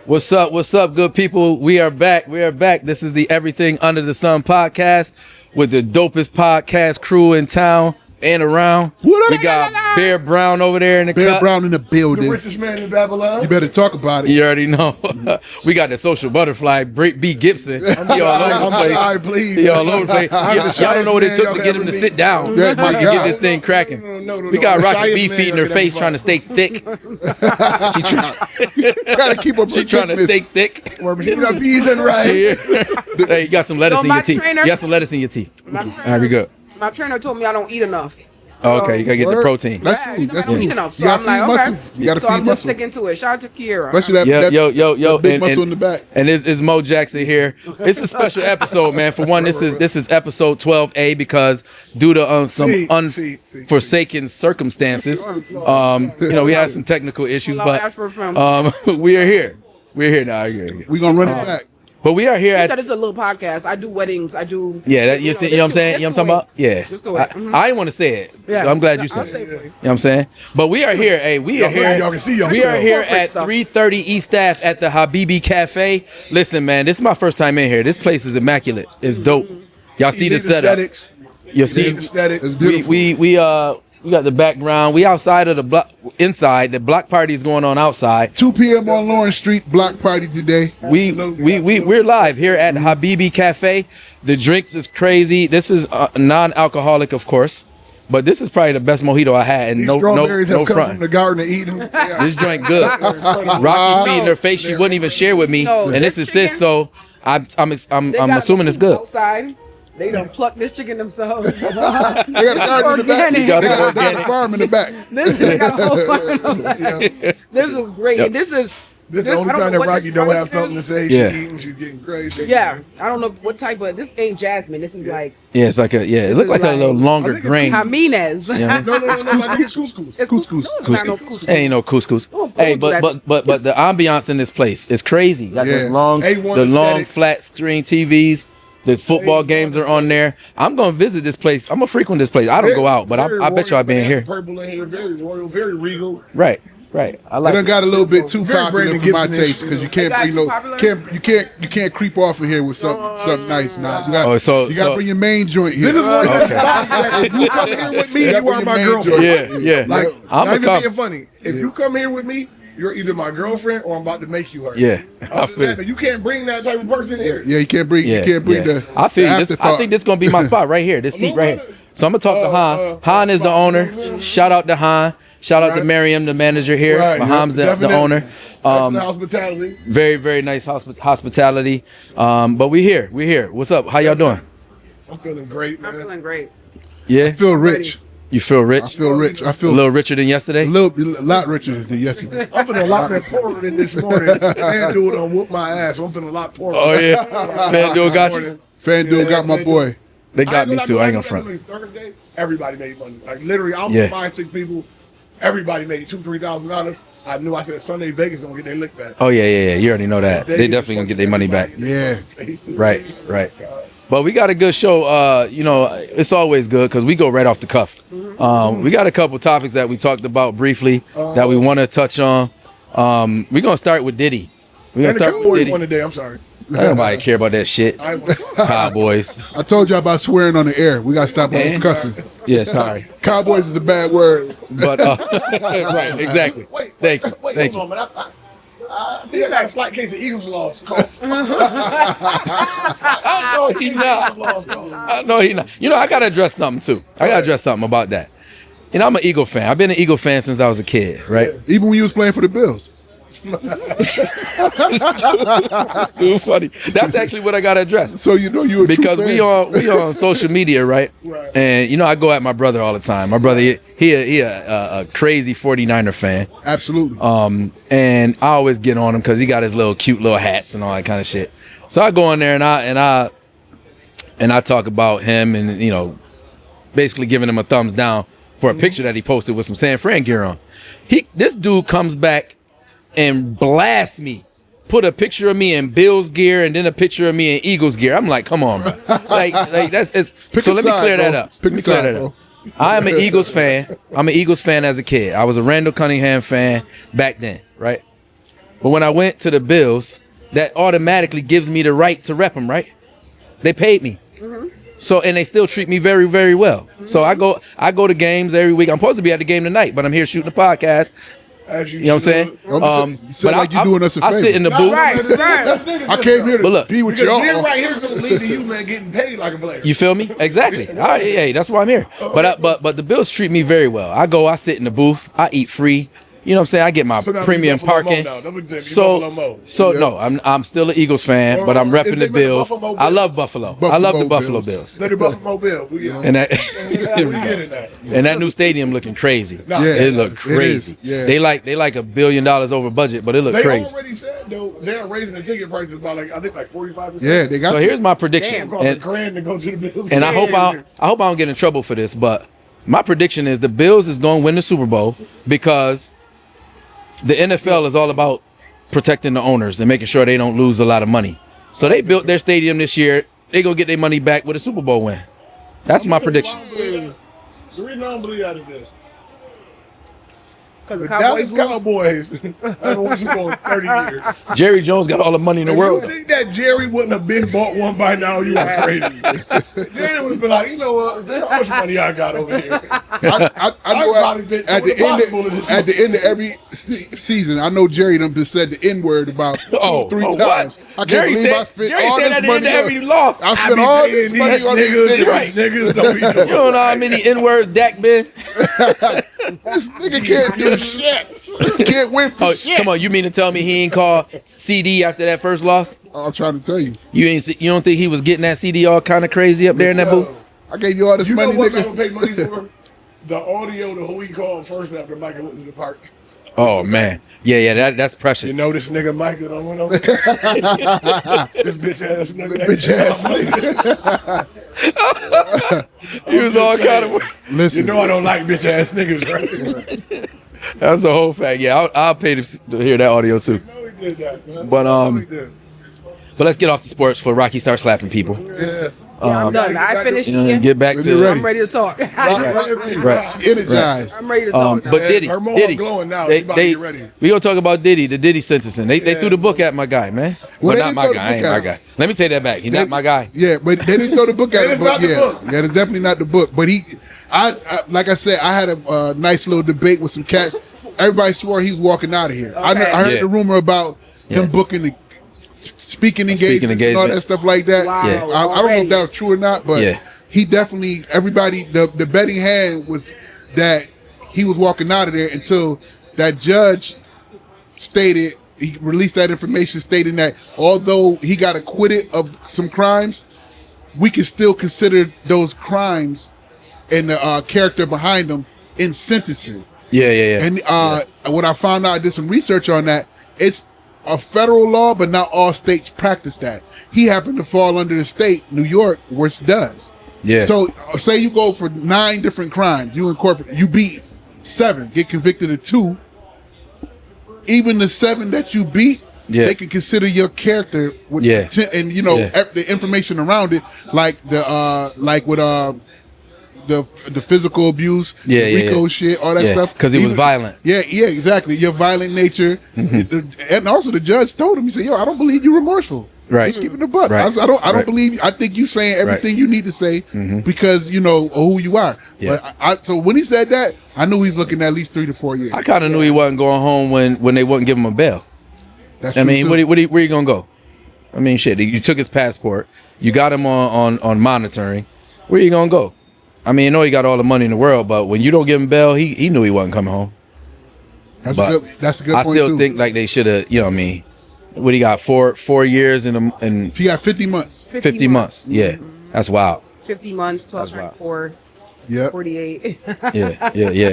What's up? What's up, good people? We are back. We are back. This is the Everything Under the Sun podcast with the dopest podcast crew in town and around. We got Bear Brown over there in the Bear cut. Brown in the building. The richest man in Babylon. You better talk about it. You already know. We got the social butterfly, B. Gibson. He all over the place. Sorry, please. He all over the place. Y'all don't know what it took to get him to sit down so Yeah, we my can God. get this thing cracking. We got Rocky B feeding her face trying to stay thick. She Gotta keep up. She trying to stay thick. Where machine up peas and rice. Hey, you got some lettuce in my your teeth. trainer- You got some lettuce in your teeth. My All right, we good. My trainer told me I don't eat enough. Oh, okay, you gotta get the protein. That's Yeah, it. That's I don't it. eat enough. So You I'm gotta feed like, muscle. okay. You gotta so feed I'm just muscle. sticking to it. Shout out to Kiera. Especially that, Yo, that, yo, that big and, muscle and, in the back. and it's Mo Jackson here. It's a special episode, man. For one, this is episode 12A because due to some unforsaken circumstances, we had some technical issues, Hello, Ashford from- but we are here. We're here now. We gonna run it back. But we are here He at said it's a little podcast. I do weddings. I do. yeah. That, you know what I'm saying? You know what I'm talking about? Yeah. Just do it. Mhm. I didn't want to say it. Yeah. So I'm glad you I'll said say it. it. You know what I'm saying? But we are here. Hey, we are here. Y'all can see y'all. We are here Corporate at stuff. 330 East Ave at the Habibi Cafe. Listen, man, this is my first time in here. This place is immaculate. It's dope. Y'all see the setup. Aesthetics. You see, Aesthetics. It's beautiful. we got the background. We outside of the block, inside. The block party is going on outside. 2 p.m. on Lawrence Street, block party today. We're live here at Habibi Cafe. The drinks is crazy. This is non-alcoholic, of course, but this is probably the best mojito I had. And These no strawberries have come front. from the Garden of Eden. This joint good. Rocky feeding her face. She wouldn't even share with me, No, and this this is sis. chicken- So I'm They got assuming it's the food good. Outside, they done pluck this chicken themselves. They got a garden in the back. Organic. They got some got a organic. farm in the back. They got a whole farm in the back. This was great. Yep. And this is. This is the I only don't time know that what Rocky this don't rice have is. something to say. Yeah. She's eating. She's getting crazy. Yeah, I don't know what type of. This ain't jasmine. This is like Yeah, it's like a it looked like a little longer think it's grain. Jimenez. Yeah. No. It's couscous. It's Couscous. No, it's not no couscous. Ain't no couscous. Oh, Hey, don't do but the ambiance in this place is crazy. Got Yeah. the long A1 aesthetics. flat screen TVs. The football games are on there. I'm gonna visit this place. I'm gonna frequent this place. I don't go out, but I bet you I've been here. Purple in here, very royal, very regal. Right. I It like done it. got a little bit too Very popular Brandon for my Gibson-ish. taste because you It can't, got you too know, popular? you can't creep off of here with something nice now. You got, Oh, so- you got to so- bring your main joint here. This is one of Okay. those spots that if you come here with me, You you gotta are bring my your main girlfriend. joint. Yeah. Like, I'm not gonna even come. being funny. If you come here with me, you're either my girlfriend or I'm about to make you her. Yeah, I Other than feel that, it. you can't bring that type of person here. Yeah, you can't bring Yeah, the. I feel the you. This, I afterthought. think this gonna be my spot right here. This seat right here. So I'm gonna talk to Han. Han is the owner. Shout out to Han. Shout out to Right. Miriam, the manager here. Right, Maham's the definitely. owner. Excellent hospitality. Very, very nice hospitality. But we here. What's up? How y'all doing? I'm feeling great, I'm man. feeling great. Yeah. I feel rich. You feel I rich? feel rich. I A feel little richer than yesterday? a lot richer than yesterday. I'm feeling a lot more poorer than this morning. FanDuel done whoop my ass. I'm feeling a lot poorer. Oh yeah. FanDuel got you. FanDuel got my boy. They got me too. I ain't gonna front. Thursday, everybody made money. Like literally, I was Yeah. 5-6 people. Everybody made $2,000-$3,000. I knew. I said Sunday Vegas gonna get their lick back. Oh yeah. You already know that. They definitely gonna get their money back. Yeah. Right. But we got a good show. It's always good because we go right off the cuff. We got a couple topics that we talked about briefly that we want to touch on. We're gonna start with Diddy. We're gonna And the start with Cowboys Diddy. won today. I'm sorry. Nobody care about that shit. I Cowboys. I told you about swearing on the air. We got to stop all this cussing. Yeah, sorry. Cowboys is a bad word. But right, exactly. Thank you. hold on, man. I think I got a slight case of Eagles loss. I know he not. You know, I gotta address something too. I gotta address something about that. You know, I'm an Eagle fan. I've been an Eagle fan since I was a kid, right? Even when you was playing for the Bills. It's too funny. That's actually what I gotta address. So you know you a Because true we fan. on social media, right? Right. And you know, I go at my brother all the time. My brother, he a crazy 49er fan. Absolutely. And I always get on him because he got his little cute little hats and all that kind of shit. So I go in there and I talk about him and, you know, basically giving him a thumbs down for a picture that he posted with some San Fran gear on. This dude comes back and blasts me. Put a picture of me in Bills gear and then a picture of me in Eagles gear. I'm like, come on, bro. like that's it's, Pick so a let me side, clear that bro. up. Pick Let a me clear side, that bro. up. I am an Eagles fan. I'm an Eagles fan as a kid. I was a Randall Cunningham fan back then, right? But when I went to the Bills, that automatically gives me the right to rep them, right? They paid me. So, and they still treat me very, very well. So I go to games every week. I'm supposed to be at the game tonight, but I'm here shooting the podcast. As You know what I'm saying? You said like you doing us a I favor. sit in the booth. I came here But look, to be with Because y'all. men right here is gonna lead to you, man, getting paid like a player. You feel me? Exactly. All right, hey, that's why I'm here. But the Bills treat me very well. I sit in the booth. I eat free. You know what I'm saying? I get my So now premium you Buffalo Mo parking. now. That's what I'm saying. You Buffalo Mo. So Yeah. no, I'm still an Eagles fan, but I'm Is repping they the Bills. Buffalo Bills? I love Buffalo. I love the Buffalo Bills. Bills. They're the Buffalo Bills. We get it. And that We get it now. and that new stadium looking crazy. Nah. Yeah, It look it crazy. is, yeah. They like $1 billion over budget, but it look They crazy. already said though they're raising the ticket prices by like I think like 45%. Yeah, they got So you. here's my prediction. It costs And, $1,000 to go to the Bills. and I hope I don't get in trouble for this, but my prediction is the Bills is going to win the Super Bowl because the NFL is all about protecting the owners and making sure they don't lose a lot of money. So they built their stadium this year. They gonna get their money back with a Super Bowl win. That's my prediction. The reason I don't believe that is this. Because the The Dallas Cowboys lose. Cowboys, I don't know what's going 30 years. Jerry Jones got all the money in the If world. you think that Jerry wouldn't have been bought one by now, you are crazy. Jerry would have been like, you know what? How much money I got over here? I know probably fit at the impossible in this end of every season, I know Jerry done just said the N word about two or three what? times. I can't Jerry believe I said, spent Jerry all said this at the money end of on- every loss. I spent all this money on niggas. these niggas. Right. Niggas don't be doing You don't know how many N-words Dak been? This nigga can't do shit. Can't win for Oh, shit. come on, you mean to tell me he ain't call CD after that first loss? I'm trying to tell you. You don't think he was getting that CD all kind of crazy up there in that booth? I gave you all this You know money, what I nigga. would pay money for? The audio to who he called first after Michael went to the park. Oh man, yeah, that's precious. You know this nigga Michael don't went over. This bitch ass nigga. He was all kind of. Listen, You know I don't like bitch ass niggas, right? That's the whole fact. Yeah, I'll pay to hear that audio too. No, he did that, man. But, No, he did. But let's get off the sports before Rocky starts slapping people. Yeah. I'm done. I finished. And get back When you're to ready. I'm ready to talk. right. energized. I'm ready to talk. now. But Diddy, her mohawk Diddy, glowing now. She about to get ready. we gonna talk about Diddy, the Diddy sentencing. They threw the book at my guy, man. Well, Well, they not didn't my throw the guy. I book ain't my at guy. Let me take that back. He's not my guy. Yeah, but they didn't throw the book at It him. is But not the yeah, book. that is definitely not the book. But I like I said, I had a nice little debate with some cats. Everybody swore he was walking out of here. I heard Yeah. the rumor about him booking the speaking engagements and all engagement. that stuff like that. Wow. Yeah. I don't know if that was true or not, but Yeah. he definitely, everybody, the betting hand was that he was walking out of there until that judge stated, he released that information stating that although he got acquitted of some crimes, we can still consider those crimes and the character behind them in sentencing. Yeah. And what I found out, I did some research on that. It's a federal law, but not all states practice that. He happened to fall under the state, New York, which does. Yeah. So say you go for 9 different crimes, you beat 7, get convicted of 2. Even the 7 that you beat, Yeah. they can consider your character with Yeah. and Yeah. the information around it, like with the physical abuse, Yeah, the RICO yeah. shit, all that Yeah, stuff. 'cause he was Even- violent. Yeah, exactly. Your violent nature, and also the judge told him, he said, "Yo, I don't believe you're remorseful. Right. Just keeping the buck. Right. I don't Right. believe you. I think you saying everything you need to say because you know who you are." Yeah. But so when he said that, I knew he's looking at least 3 to 4 years. I kind of knew he wasn't going home when they wouldn't give him a bail. That's I true, mean, too. where you gonna go? I mean, shit. You took his passport. You got him on monitoring. Where you gonna go? I mean, I know he got all the money in the world, but when you don't give him bail, he knew he wasn't coming home. That's But a good. That's a good I point still too. think like they should have. You know what I mean? What he got 4 years and if he got 50 months, 50 months. Yeah, that's wild. 50 months, 12 That's wild. times 4, yeah. 48. Yeah.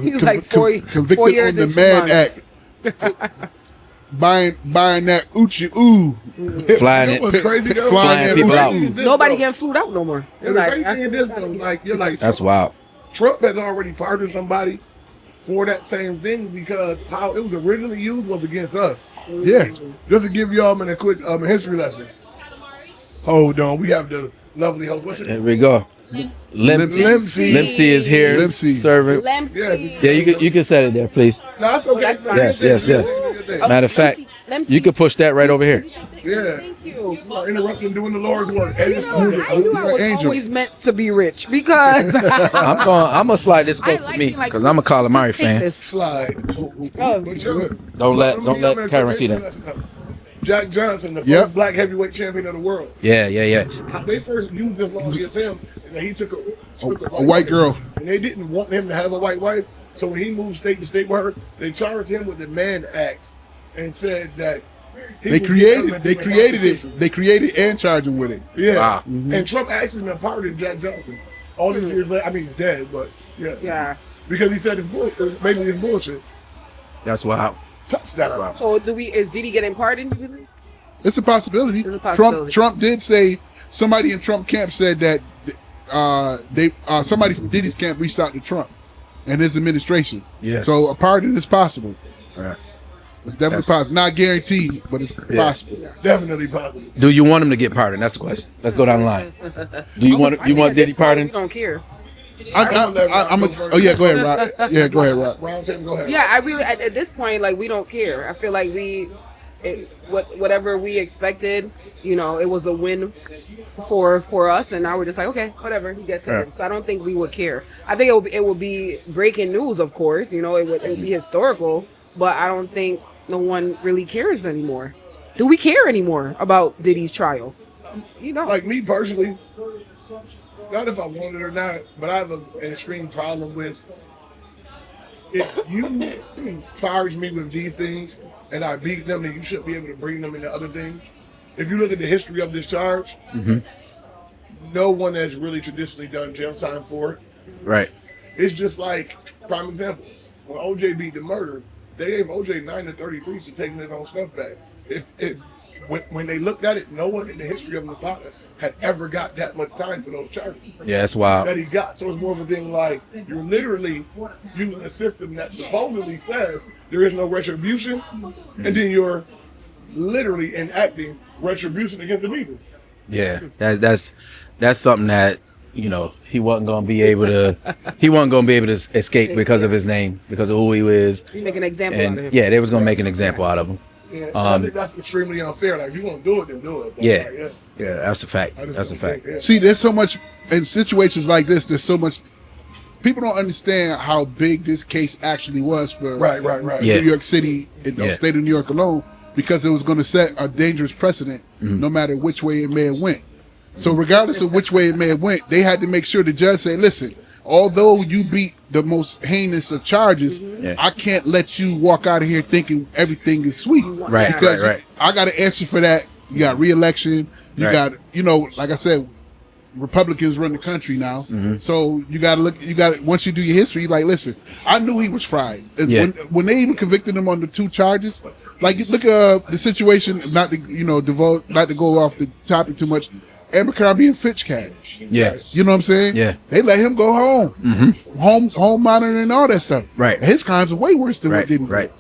He's like 4 convicted years on and the 2 Mann months. Act. Buying that Uchi Ooh. Flying You know what's it. crazy though? Flying Flying people out. Nobody getting flued out no more. And the crazy thing is this though, like you're like That's wild. Trump has already pardoned somebody for that same thing because how it was originally used was against us. Yeah. Just to give y'all a quick history lesson. Hold on, we have the lovely host. What's There it? we go. Limpsey. Limpsey is here. Limpsey. Serving. Lemsey. Yeah, you can set it there, please. No, that's okay. That's fine. Yes. Just thing. Matter of fact, let me see. you could push that right over here. Yeah. Thank you. Interrupting doing the Lord's work. And You know, I knew I was Angel. always meant to be rich because I'm gonna slide this close like to me being like, because I'm a calamari just take fan. this. slide. Oh. But yo, Don't let I'm gonna Karen see that. Jack Johnson, the Yep. first black heavyweight champion of the world. Yeah. How they first used this law against him is that he took A white girl. and they didn't want him to have a white wife. So when he moved state to state with her, they charged him with the Mann Act and said that he They was created violating the Constitution. it. They created and charged him with it. Yeah. Wow. And Trump actually pardoned Jack Johnson. All these years later, I mean, he's dead, but yeah. Yeah. Because he said it's basically it's bullshit. That's wild. Touchdown. So is Diddy getting pardoned? You believe? It's a possibility. It's a possibility. Trump did say, somebody in Trump camp said that somebody from Diddy's camp reached out to Trump and his administration. Yeah. So a pardon is possible. Right. It's definitely possible. Not guaranteed, but it's possible. Definitely possible. Do you want him to get pardoned? That's the question. Let's go down the line. Do you want I you think want at this Diddy point, pardoned? We don't care. Oh yeah, go ahead, Rob. Yeah, go ahead, Rob. Round table, go ahead. Yeah, I really at this point, like, we don't care. I feel like whatever we expected, it was a win for us, and now we're just like, okay, whatever, he gets sentenced. So I don't think we would care. I think it would be breaking news, of course. It would be historical, but I don't think no one really cares anymore. Do we care anymore about Diddy's trial? Like me personally, not if I want it or not, but I have an extreme problem with if you charge me with these things and I beat them, then you should be able to bring them into other things. If you look at the history of this charge, no one has really traditionally done jail time for it. Right. It's just like, prime example, when OJ beat the murder, they gave OJ 9 to 33 for taking his own stuff back. When they looked at it, no one in the history of Nevada had ever got that much time for those charges Yeah, that's wild. that he got. So it's more of a thing like you're literally using a system that supposedly says there is no retribution, and then you're literally enacting retribution against the people. Yeah, that's something that he wasn't gonna be able to escape because of his name, because of who he is. You make an example out of him. And yeah, they was gonna make an example out of him. Yeah, I think that's extremely unfair. Like if you want to do it, then do it. But like, Yeah, that's a fact. I just That's a don't fact. think, yeah. See, there's so much in situations like this. There's so much. People don't understand how big this case actually was for Right. Yeah. New York City, in the Yeah. state of New York alone, because it was going to set a dangerous precedent, no matter which way it may have went. So regardless of which way it may have went, they had to make sure the judge said, "Listen, although you beat the most heinous of charges, Yeah. I can't let you walk out of here thinking everything is sweet, Right, Because right. I got to answer for that. You got re-election. You Right. got, like I said." Republicans run the country now, so you got to look. You got once you do your history, like, listen, I knew he was fried. It's Yeah. when they even convicted him on the 2 charges, like look at the situation. Not to not to go off the topic too much. Abercrombie and Fitch cash. Yeah. You know what I'm saying? Yeah. They let him go home, home monitoring and all that stuff. Right. His crimes are way worse than what Right. Diddy did. Right.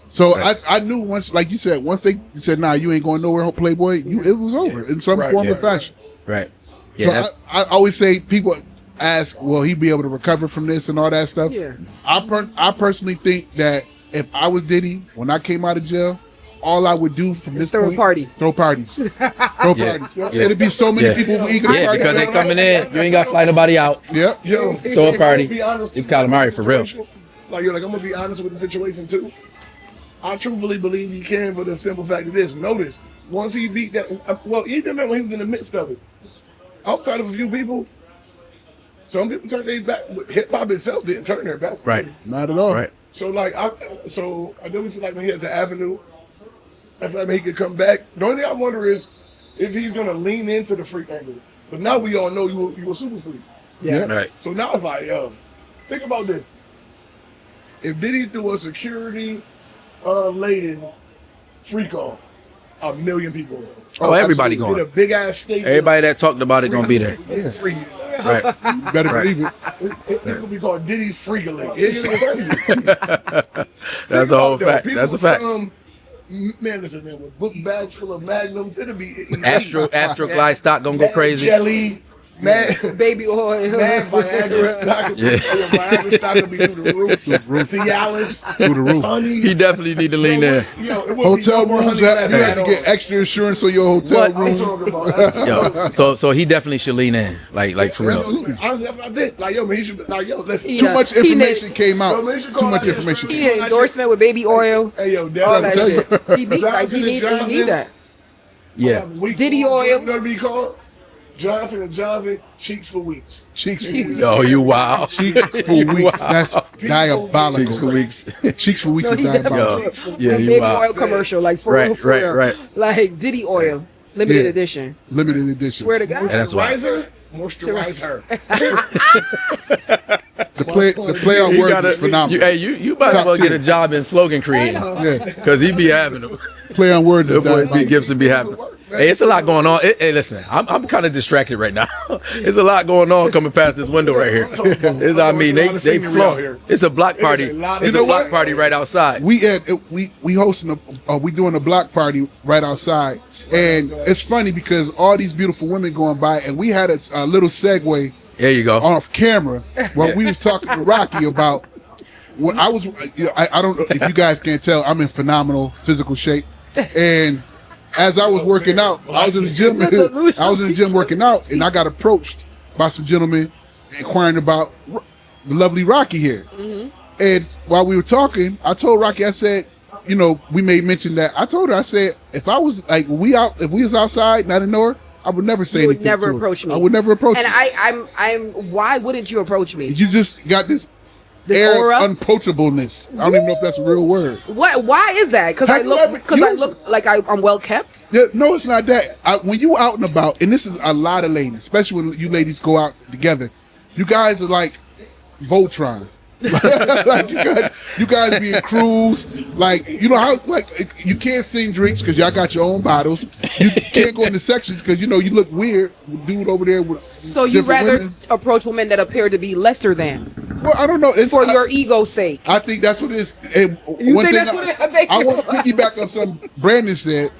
So I knew once, like you said, once they said, "Nah, you ain't going nowhere, Playboy," it was over in some form or fashion. Right. Yeah. So I always say, people ask, will he be able to recover from this and all that stuff? Yeah. I personally think that if I was Diddy, when I came out of jail, all I would do from this Throw a point, party. throw parties. Throw parties. Yeah. It'd be so many Yeah. people who eager to Yeah, party. because they coming in. You ain't got to fly nobody out. Yep. Yo, Throw a party. I'm gonna be honest It's with you calamari about for the real. situation. Like I'm gonna be honest with the situation too. I truthfully believe he can for the simple fact of this. Notice, once he beat that, he did that when he was in the midst of it. Outside of a few people, some people turned their back. Hip hop itself didn't turn their back. Right. Not at all. Right. So I definitely feel like when he has the avenue, I feel like he could come back. The only thing I wonder is if he's gonna lean into the freak angle. But now we all know you a super freak. Yeah. Right. So now it's like, think about this. If Diddy threw a security laden freak off, 1 million people would go. Oh, everybody Get a going. big ass state. Everybody that talked about it gonna be there. Yeah, freak. Right. You better Right. believe it. It's gonna be called Diddy's Freak-a-League. It's crazy. That's a whole fact. That's a fact. Man, listen, man, with book bags full of magnums, it'll be Astro Glide stock gonna go crazy. jelly, Mad, Baby oil. mad Viagra stock. Yeah. Your Viagra stock will be through the roof. Cialis, Through the roof. honey. He definitely need to lean in. Hotel rooms, you have to get extra insurance on your hotel What I'm room. talking about. Yo, so he definitely should lean in, like for real. Absolutely. Honestly, that's what I did. Like, yo, man, he should. Like, yo, listen. He- Too Yeah. much He information came out. Yo, man, you should Too call much out information. He came did endorsement with baby oil. Hey, yo, All that's that tell you. shit. He need Johnson and he Johnson. need that. Yeah. Diddy oil. You know what be called? Johnson and Johnson, cheeks for weeks. Cheeks for weeks. Yo, you wow. Cheeks for weeks. That's diabolical. Cheeks for weeks. Cheeks for weeks No, is he diabolical. definitely. Yeah, you baby wild. oil commercial, like for Right, real, for right, real. right. Like Diddy oil, limited Yeah. edition. Limited edition. Swear to God. And that's why. Moisturize her. The play on You words gotta- is phenomenal. you might as Top well get tier. a job in slogan creating, Yeah. because he be having them. Play on words is That boy B. diabolical. Gibson be having. Hey, it's a lot going on. Hey, listen, I'm kind of distracted right now. There's a lot going on coming past this window right here. It's, I mean, they flow. It's a block party. There's a lot of- It's You a know block what? party right outside. We hosting we doing a block party right outside, and it's funny because all these beautiful women going by, and we had a little segue There you go. off camera where we was talking to Rocky about what I was. I don't know if you guys can't tell. I'm in phenomenal physical shape, and as I was working out, I was in the gym. I was in the gym working out, and I got approached by some gentlemen inquiring about the lovely Rocky here. And while we were talking, I told Rocky, I said, you know, we made mention that. I told her, I said, if I was like if we was outside and I didn't know her, I would never say You would anything never to her. approach me. I would never approach And you. I'm. Why wouldn't you approach me? You just got this This air aura? of unapproachableness. I don't even know if that's a real word. What? Why is that? Because I Have you ever- look. Because you I was- look like I'm well kept. Yeah, no, it's not that. When you out and about, and this is a lot of ladies, especially when you ladies go out together, you guys are like Voltron. Like you guys be in crews, like you know how like you can't sing drinks because y'all got your own bottles. You can't go into sections because you know you look weird, dude over there with. So you different rather women. approach women that appear to be lesser than Well, I don't know. It's for your ego's sake. I think that's what it is. And You one think thing that's what it is? Thank I you. want to piggyback on something Brandon said.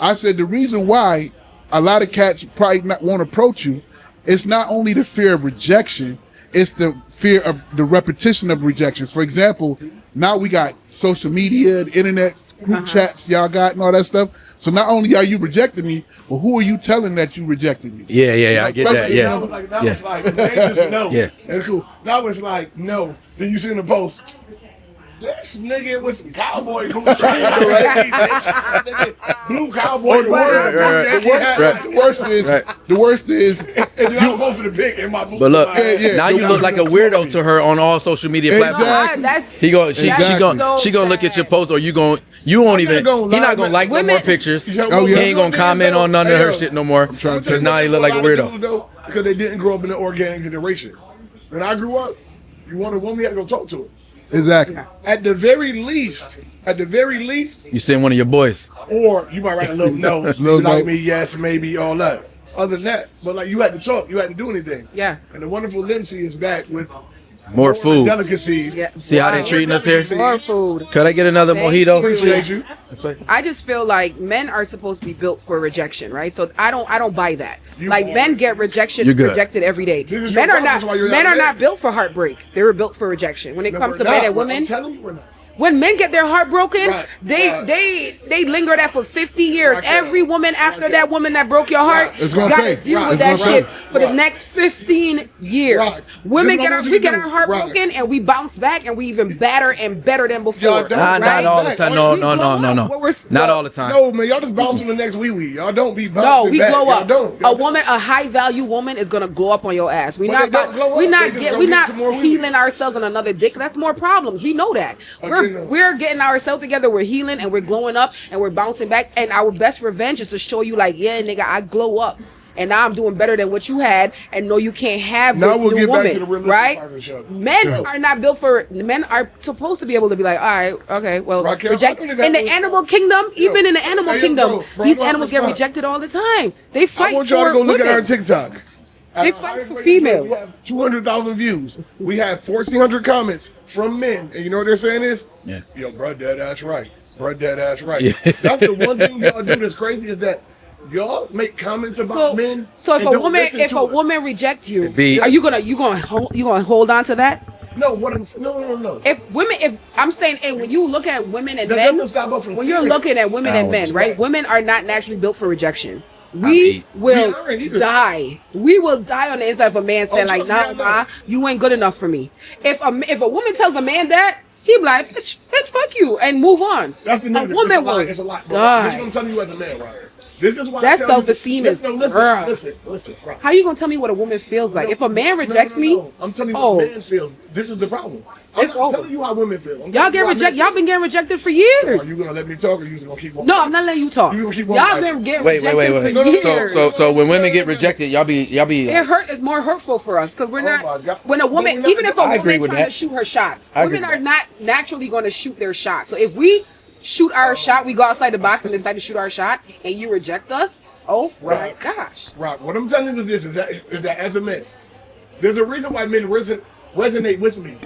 I said the reason why a lot of cats probably not won't approach you, it's not only the fear of rejection, it's the fear of the repetition of rejection. For example, now we got social media, the internet group chats y'all got and all that stuff. So not only are you rejecting me, but who are you telling that you rejected me? Yeah, I get that. Especially, Yeah. That was like, that Yeah. was like, man, just no. Yeah. That's cool. That was like, no. Then you see in the post, this nigga with some cowboy boots. Blue cowboy boots. right, right. The worst is, Right. the worst is, And then I posted a pic in my boots. But look, Yeah, now you look like a weirdo to her on all social media Exactly. platforms. That's She gonna Exactly. she gonna look at your post, or you won't even gonna he lie, not gonna man. like no Women- more pictures. Oh, yeah. He ain't gonna comment on none of her shit no more. trying to Cause now he look like a weirdo. Because they didn't grow up in the organic generation. When I grew up, you want a woman, you had to go talk to her. exactly. At the very least, You send one of your boys. or you might write a little note. Little You like note. me, yes, maybe, all that. Other than that, but like you had to talk, you had to do anything. yeah. And the wonderful Dempsey is back with More food. delicacies. Yeah. See how they Wow. treating us here? More food. Could I get another Thank mojito? Appreciate you. I just feel like men are supposed to be built for rejection, right? So I don't buy that. You Like are. men get rejection You're good. rejected every day. This is Men your are problem, that's why you're not men not are not men. built for heartbreak. They were built for rejection. When it No, comes to we're men not. and women, I'm telling you, we're not. when men get their heart broken, Right. they linger that for 50 years. Right. Every woman after that woman that broke your heart It's gonna got pay. to deal Right. with It's that gonna shit pay. for the Right. next 15 years. Right. Women This is get what our you we can get do. our heart Right. broken and we bounce back and we even better and better than before. Y'all don't. Not right? all the time. No, We no, glow no, no, up. no. We're- Not all the time. No, man, y'all just bounce on the next wee wee. Y'all don't be No, bouncing we back. glow Y'all up. don't. A woman, a high value woman, is gonna glow up on your ass. We But not they don't glow we up. not They just get go we get not some more women. healing ourselves on another dick. That's more problems. We know that. Again, We're getting ourselves together. We're healing and we're glowing up and we're bouncing back. And our best revenge is to show you, like, yeah, nigga, I glow up. And now I'm doing better than what you had, and no, you can't have Now this we'll new get back woman, to the realistic right? part of the show. Men are not built for. Men are supposed to be able to be like, all right, okay, well, Raquel, reject. I think that In the was- animal kingdom, even in the animal Hey, yo, kingdom, bro, these I'm animals get respond. rejected all the time. They fight I want y'all for to go look women. at our TikTok. They fight for female. We have 200,000 views. We have 1,400 comments from men. And you know what they're saying is? Yeah. Yo, bro, that's right. Bro, that's right. Yeah. That's the one thing y'all do that's crazy is that y'all make comments about men. So if and a don't woman listen if to a us. woman rejects you, Be- are you gonna hold on to that? No, what I'm no. If I'm saying, and when you look at women and That men, doesn't stop us from when you're feeling. looking at women I and don't men, right? Women are not naturally built for rejection. We mean, will we aren't either. die. We will die on the inside of a man saying like, trust me, I nah, know. nah, you ain't good enough for me. If a woman tells a man that, he be like, bitch, fuck you, and move on. That's the A name. woman It's a lot. will It's a lot. Bro. This is what die. I'm telling you as a man, right? This is why I That tell you- self-esteem is- No, Bruh. listen, right. How you gonna tell me what a woman feels like? No, If a man no, rejects no, me, no. I'm telling you oh. what men feel. This is the problem. I'm It's not over. telling you how women feel. I'm y'all telling get you how rejected. men Y'all been getting rejected for feel. years. Are you gonna let me talk, or you just gonna keep? No, I'm not letting you talk. You gonna keep Y'all walking. been getting Wait. rejected for No, no, no. years. So when women get rejected, y'all be It's more hurtful for us because we're Oh my not. God. When a But woman, we're not- even if a I agree woman with trying to that. shoot her shot, I agree women with are not naturally going to shoot their shot. So if we shoot our shot, we go outside the box and decide to shoot our shot, and you reject us, oh Right. my gosh. Rock, what I'm telling you is that as a man, there's a reason why men resonate with me.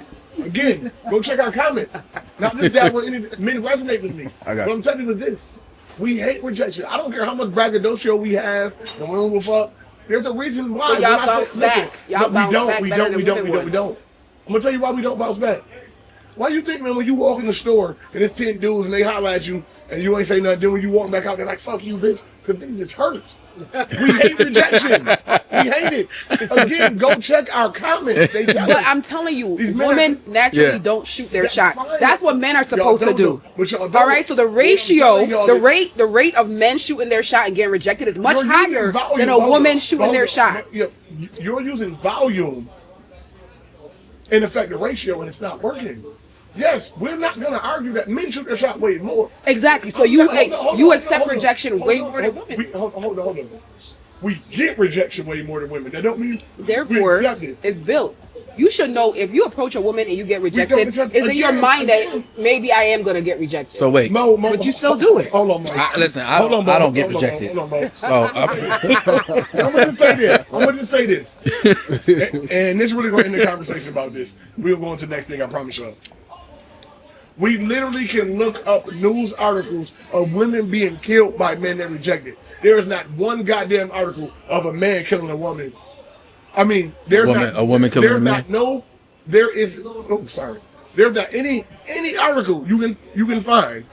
Again, go check our comments. Not just that when any men resonate with me. I got What I'm telling you is this. We hate rejection. I don't care how much braggadocio we have and when we fuck. There's a reason why. But y'all When I say- bounce back. listen, Y'all no, bounce back we better don't, than we don't, women we don't, we would. don't. I'm gonna tell you why we don't bounce back. Why you think, man, when you walk in the store and it's 10 dudes and they holler at you and you ain't say nothing, then when you walk back out, they're like, fuck you, bitch. Because niggas just hurt. We hate rejection. We hate it. Again, go check our comments. They tell But us. I'm telling you, These men women naturally Yeah. don't shoot their That's shot. fine. That's what men are Y'all supposed to don't do. know, but y'all don't. All right, so the I'm ratio, telling y'all the this. rate of men shooting their shot and getting rejected is much You're using higher volume. than a Hold woman on, shooting hold their on. shot. You're using volume in effect the ratio and it's not working. Yes, we're not gonna argue that men shoot their shot way more. Exactly. So Hold on, you hold accept on. rejection Hold way on, more than hold on. women. Hold on. We get rejection way more than women. That don't mean we Therefore, accept it. it's built. You should know if you approach a woman and you get rejected, accept- it's in your again, mind that again. maybe I am gonna get rejected. So wait. Mo, But you still do it. Hold on, Mo. Listen, I Hold don't, on, Mo. I don't get Hold on, Mo. rejected. Hold on, Mo. So I'm gonna just say this. and this really gonna end the conversation about this. We'll go on to the next thing, I promise you. We literally can look up news articles of women being killed by men that rejected. There is not one goddamn article of a man killing a woman. I mean, there's A woman killing there's a man? not no. There is. Oh, sorry. There's not any article you can find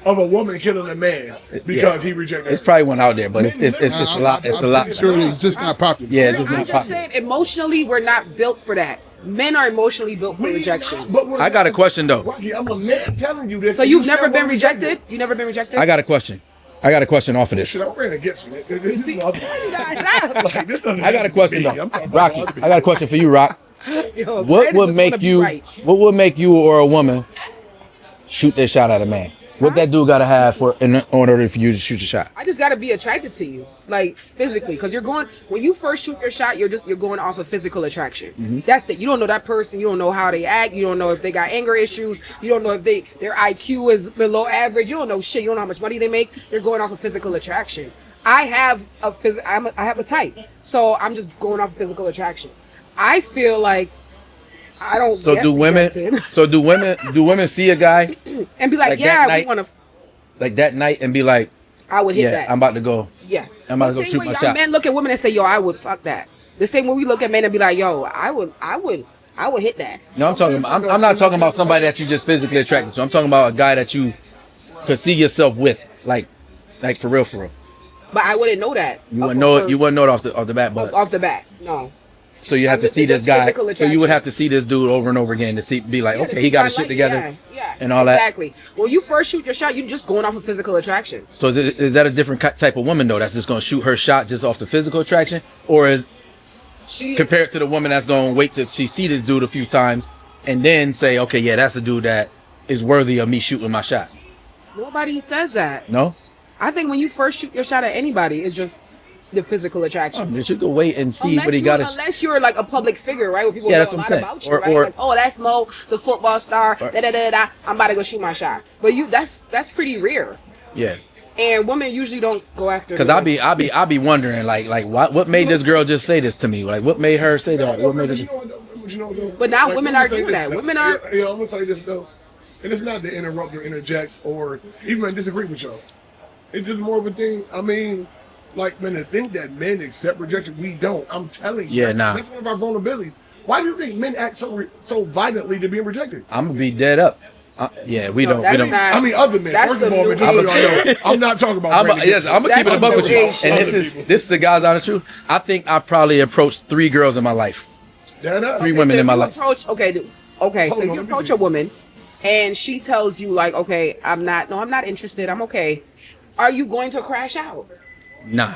of a woman killing a man because he rejected. it's her. probably one out there, but it's a lot. It's a I'm lot. pretty sure it's just not popular. Yeah, it's just I'm not just popular. saying, emotionally, we're not built for that. Men are emotionally built for We rejection. not, but we're I got a not. question though. Rocky, I'm a man telling you this. So and you've you never still been wanna reject rejected? it. You never been rejected? I got a question. I got a question off of this. Shit, I ran against it. This see- is all- like, this doesn't I got a have to question be. I'm though. talking about Rocky, other I got a question for you, Rock. Yo, What Brandon would just wanna make be you? right. What would make you or a woman shoot their shot at a man? What that dude got to have in order for you to shoot your shot? I just gotta be attracted to you, like physically, because when you first shoot your shot, you're going off of physical attraction. Mm-hmm. That's it. You don't know that person. You don't know how they act. You don't know if they got anger issues. You don't know if their IQ is below average. You don't know shit. You don't know how much money they make. You're going off of physical attraction. I have I have a type, so I'm just going off of physical attraction. I feel like I don't. So get do women? rejected. So do women see a guy And be like, like that yeah, we night? want to. like that night and be like, I would hit yeah, that. I'm about to go. Yeah. I'm about to The go same shoot way my y'all shot. men look at women and say, yo, I would fuck that. The same way we look at men and be like, yo, I would hit that. No, I'm not talking about somebody that you just physically attracted to. I'm talking about a guy that you could see yourself with, like for real, for real. But I wouldn't know that. You wouldn't know it. You wouldn't know it off the bat, but off the bat. No. so you have to It's see this just guy. physical So you would attraction. have to see this dude over and over again to be like, Yeah, to okay, see he got if I his shit like- together, yeah, and all that. Exactly. When you first shoot your shot, you're just going off of physical attraction. So is that a different type of woman though? That's just gonna shoot her shot just off the physical attraction, or is She compared to the woman that's gonna wait till she see this dude a few times and then say, okay, yeah, that's a dude that is worthy of me shooting my shot? Nobody says that. No, I think when you first shoot your shot at anybody, it's just the physical attraction. you should go wait and see what he got. Unless you're like a public figure, right? Where people Yeah, know that's a what lot I'm saying. about you, Or- right? or- like, oh, that's Mo, the football star. Or- Da da da da. I'm about to go shoot my shot. But that's pretty rare. Yeah. And women usually don't go after. Cause I'll be wondering like what made this girl just say this to me? Like what made her say that? What made her? But now women are doing that. Women are- You know, I'm gonna say this though, and it's not to interrupt or interject or even disagree with y'all. It's just more of a thing. I mean, like, man, to think that men accept rejection, we don't. I'm telling you. Yeah, nah. That's one of our vulnerabilities. Why do you think men act so violently to being rejected? I'm gonna be dead up. Yeah, we don't. We don't. I mean, other men. That's First of the all, new but just so age. y'all know, I'm not talking about. I'm Brandon Gibson. gonna keep it a That's buck the with you. new And age this is the God's honest truth. I think I probably approached 3 girls in my life. Dead up. 3 women So in my if you life. approach, okay, Hold so on, if you let me approach see. a woman and she tells you like, okay, I'm not interested, I'm okay. Are you going to crash out? Nah.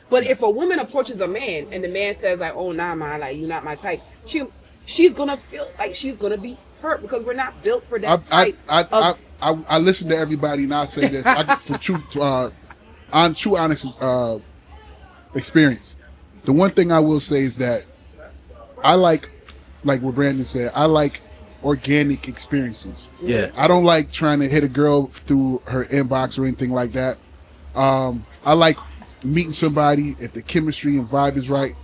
But if a woman approaches a man and the man says like, oh nah, man, like you're not my type, she's gonna feel like she's gonna be hurt because we're not built for that type of. I listen to everybody and I say this for truth, honest experience. The one thing I will say is that I like what Brandon said, I like organic experiences. Yeah. I don't like trying to hit a girl through her inbox or anything like that. I like meeting somebody if the chemistry and vibe is right,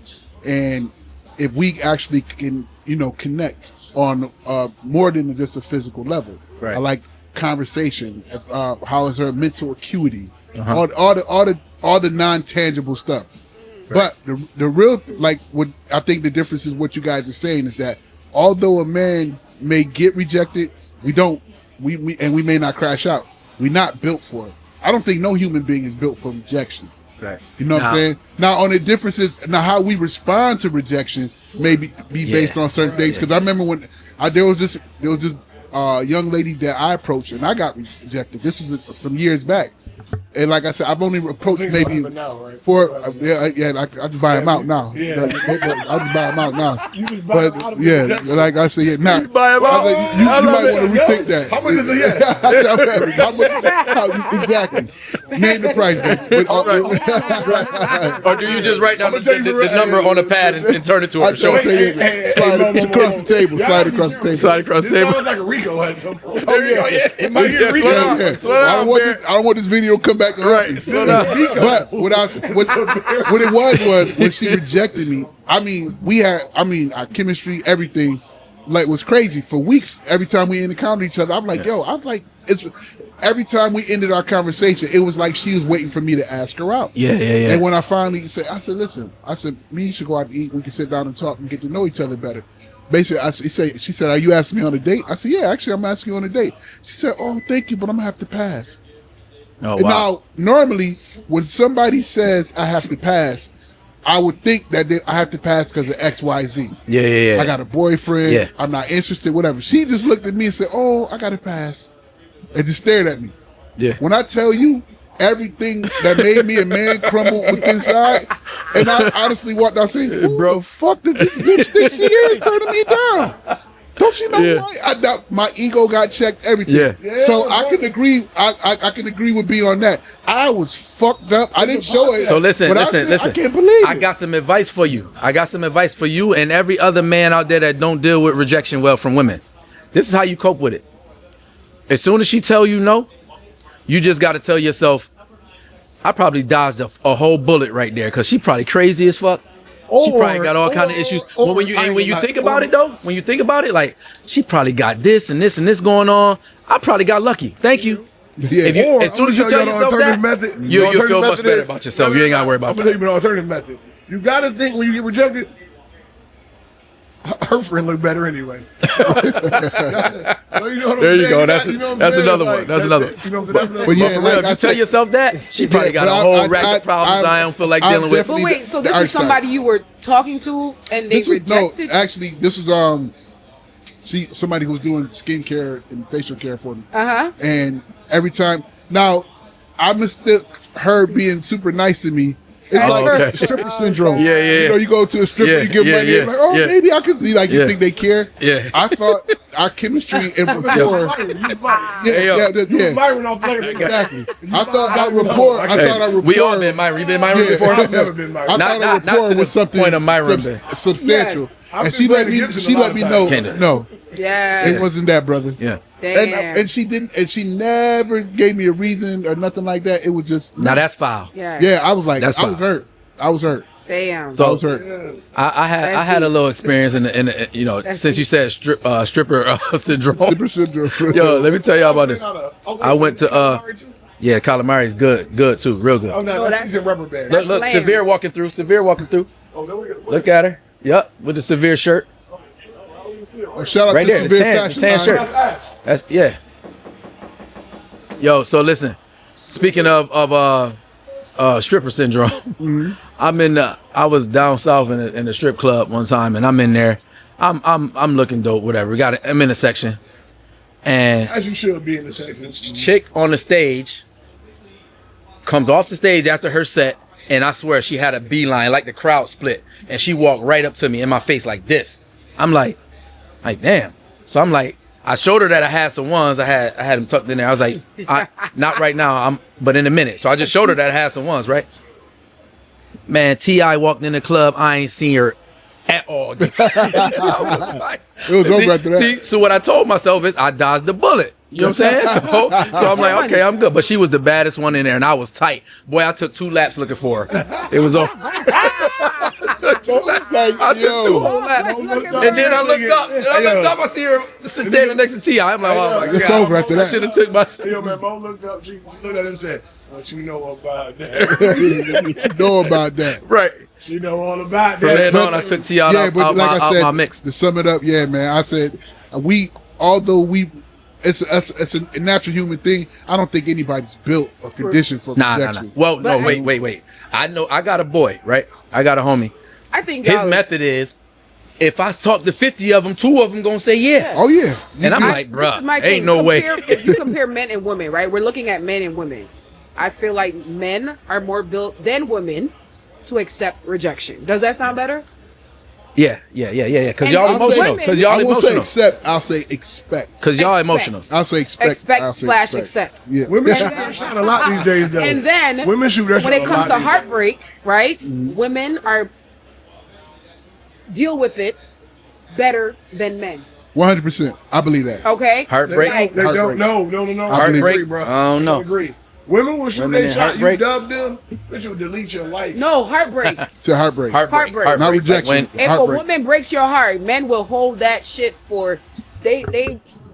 and if we actually can, connect on more than just a physical level. Right. I like conversation. How is her mental acuity? All the non-tangible stuff. But the real, what I think the difference is what you guys are saying is that although a man may get rejected, we may not crash out. We're not built for it. I don't think no human being is built for rejection. Right. You know what I'm saying? Now, on the differences, how we respond to rejection may be based on certain things. Because I remember when there was this young lady that I approached and I got rejected. This was some years back. And like I said, I've only approached maybe now, right? 4. I just buy them out now. Yeah. I just buy them out now. You just buy them out But of yeah, rejection. like I said, now buy them out? you I love might it. want to rethink that. How much is a yes? I said, how much is it? Exactly. Name the price, bitch. But, Or do you just write down I'm gonna tell you the number on a pad and turn it to her? I just say slide it across the table. Slide across the table. Slide across the This table. sounds like a Rico at some point. There you go, yeah. It might get Yeah, Rico. slow down. Yeah. Slow down, I don't want this video to come back and hurt Right, me. slow down. But what it was when she rejected me. Our chemistry, everything, was crazy for weeks. Every time we encountered each other, it's every time we ended our conversation, it was like she was waiting for me to ask her out. Yeah. And when I finally said, listen, me and you should go out to eat. We can sit down and talk and get to know each other better. Basically, she said, are you asking me on a date? I said, yeah, actually, I'm asking you on a date. She said, oh, thank you, but I'm going to have to pass. Oh, wow. Now, normally, when somebody says I have to pass, I would think that I have to pass because of X, Y, Z. Yeah. I got a boyfriend. Yeah. I'm not interested, whatever. She just looked at me and said, oh, I got to pass. And just stared at me. Yeah. When I tell you everything that made me a man crumble with inside, and I honestly walked out saying, who Bro. the fuck did this bitch think she is turning me down? Don't she know Yeah. my ego got checked, everything. Yeah. So I can agree. I can agree with B on that. I was fucked up. I didn't show it. So listen. but I said, I can't believe it. I got some advice for you. And every other man out there that don't deal with rejection well from women. This is how you cope with it. As soon as she tell you no, you just got to tell yourself, I probably dodged a whole bullet right there because she probably crazy as fuck. She probably got all kind of issues. But when you think about it, like she probably got this and this and this going on. I probably got lucky. Thank you. Yeah. If you, Or, as soon as you I'm tell gonna tell yourself you that, an alternative method. you'll Alternative feel much method better is- about yourself. You ain't got to worry about I'm gonna that. tell you an alternative method. You gotta think when you get rejected, her friend look better anyway. There you go. That's another one. That's another one. You know what I'm saying? That's another But one. yeah, For real, like if I you said- tell yourself that, she probably got but a whole rack of problems I don't feel like I'm dealing with. definitely- But wait, so this the is somebody you were talking to and they rejected? Actually, this was somebody who was doing skincare and facial care for me. And every time now, I mistook her being super nice to me. It's Oh, like okay. stripper syndrome. Yeah. You know, you go to a stripper, Yeah, you give yeah, money, yeah, you're like, oh, yeah. maybe I could. You Yeah. think they care? Yeah. I thought our chemistry and rapport. Hey, yo. Yeah. Byron off Twitter. Exactly. I thought our rapport. I thought our rapport. We all been Myron. You been Myron before? I've never been married. I Not- thought not- our not rapport to the was something point of Myron, substantial. Yeah. I've And she been let Brandon me. Gibson She a lot let me of know. times. No, Yeah. it wasn't that, brother. Yeah. Damn. And she didn't. And she never gave me a reason or nothing like that. It was just. Now that's foul. Yeah. Yeah, I was like, That's I was fine. hurt. I was hurt. Damn. So- I was hurt. I had a little experience in the you know, That's since you said stripper syndrome. Stripper syndrome. Yo, let me tell y'all about this. I went to Yeah, calamari's good too, real good. Oh no, Oh, that's that's- seasoned rubber band. Look, lamb. Severe walking through. Oh, there we go. Look at her. Yup, with the Severe shirt. Oh, shout out Right to there, the Severe tan- Fashion the tan Line. shirt. That's Ash. That's yeah. Yo, so listen. Speaking of stripper syndrome, I was down south in the strip club one time, and I'm in there. I'm looking dope, whatever. I'm in a section, and As you should be in the section. chick on the stage comes off the stage after her set, and I swear she had a beeline, like the crowd split, and she walked right up to me in my face like this. I'm like damn. So I'm like, I showed her that I had some ones. I had them tucked in there. I was like, not right now. But in a minute. So I just showed her that I had some ones, right? Man, T.I. walked in the club. I ain't seen her at all. I was like, It was over after that. So what I told myself is I dodged the bullet. You know what I'm saying? So I'm like, okay, I'm good. But she was the baddest one in there, and I was tight. Boy, I took 2 laps looking for her. It was over. I took 2 whole laps. And then I looked up. And I looked up, I see her standing next to T.I. I'm like, oh my God. It's over after I that. should have took my shit. Yo, man, Mo looked up. She looked at him and said, "What you know about that?" You know about that. Right. She know all about From that. then on, I took T.I. out my mix. To sum it up, yeah, man. I said it's a natural human thing. I don't think anybody's built or conditioned for Nah. rejection. Well, no, But wait. I know I got a boy, right? I got a homie. I think His y'all- method is, if I talk to 50 of them, 2 of them gonna say yeah. Oh yeah, And I'm You- like, bruh, This is my ain't thing. no way. If you compare men and women, right? We're looking at men and women. I feel like men are more built than women to accept rejection. Does that sound better? Yeah. Because And y'all also emotional. women- Because I y'all won't say emotional. accept. I'll say expect. Because y'all Expect. emotional. I'll say expect. Expect I'll say / accept. Yeah. Women shoot their shot a lot these days, though. And then women shoot their shot when it a comes lot to these heartbreak, right? Women are deal with it better than men. 100%. I believe that. Okay? Heartbreak. Like- They Heartbreak. don't. No. Heartbreak? Agree, bro. I don't know. Agree. Women will shoot Women their in shot. You heartbreak? dub them, bitch will delete your life. No, heartbreak. It's a heartbreak. Heartbreak. Not rejection. When- If Heartbreak. a woman breaks your heart, men will hold that shit for they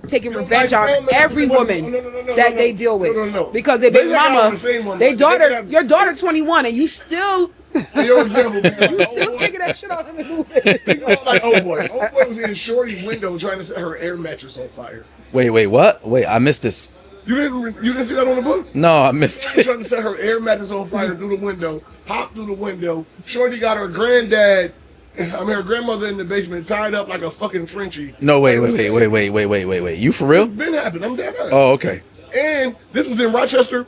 taking revenge like on family. every No, woman no, that no. they deal with. No. Because they They big got on mama, the same one, they but daughter, they got- your daughter 21 and you still Your example. still taking that shit off in the movie. Like, oh boy was in Shorty's window trying to set her air mattress on fire. Wait, what? Wait, I missed this. You didn't see that on the book? No, I missed She was it. trying to set her air mattress on fire through the window, hopped through the window. Shorty got her granddad, her grandmother in the basement tied up like a fucking Frenchie. No, wait. You for real? It's been happening. I'm dead ass. Oh, okay. And this was in Rochester,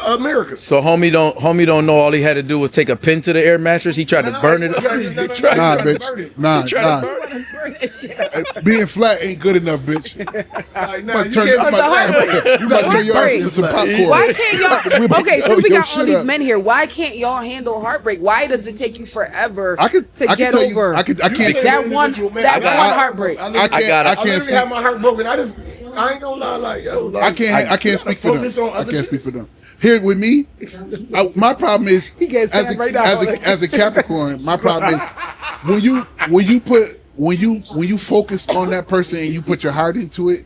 America. So homie don't know all he had to do was take a pin to the air mattress. He tried to burn it up. Nah, bitch. Nah, He tried nah. to burn it. Being flat ain't good enough, bitch. Like, nah, I'm you turn, can't- I'm about, you gotta turn your ass into some popcorn. Why can't y'all? Okay, since we Yo, got all shut these up. men here, why can't y'all handle heartbreak? Why does it take you forever I can get tell over you, I can't. that one heartbreak? I can't literally have speak. my heart broken. I ain't gonna lie, like, yo, like, I can't speak for them. focus on I other can't shit. speak for them. Here with me, my problem is gets as sad a, right now. as a Capricorn. My problem is when you focus on that person and you put your heart into it,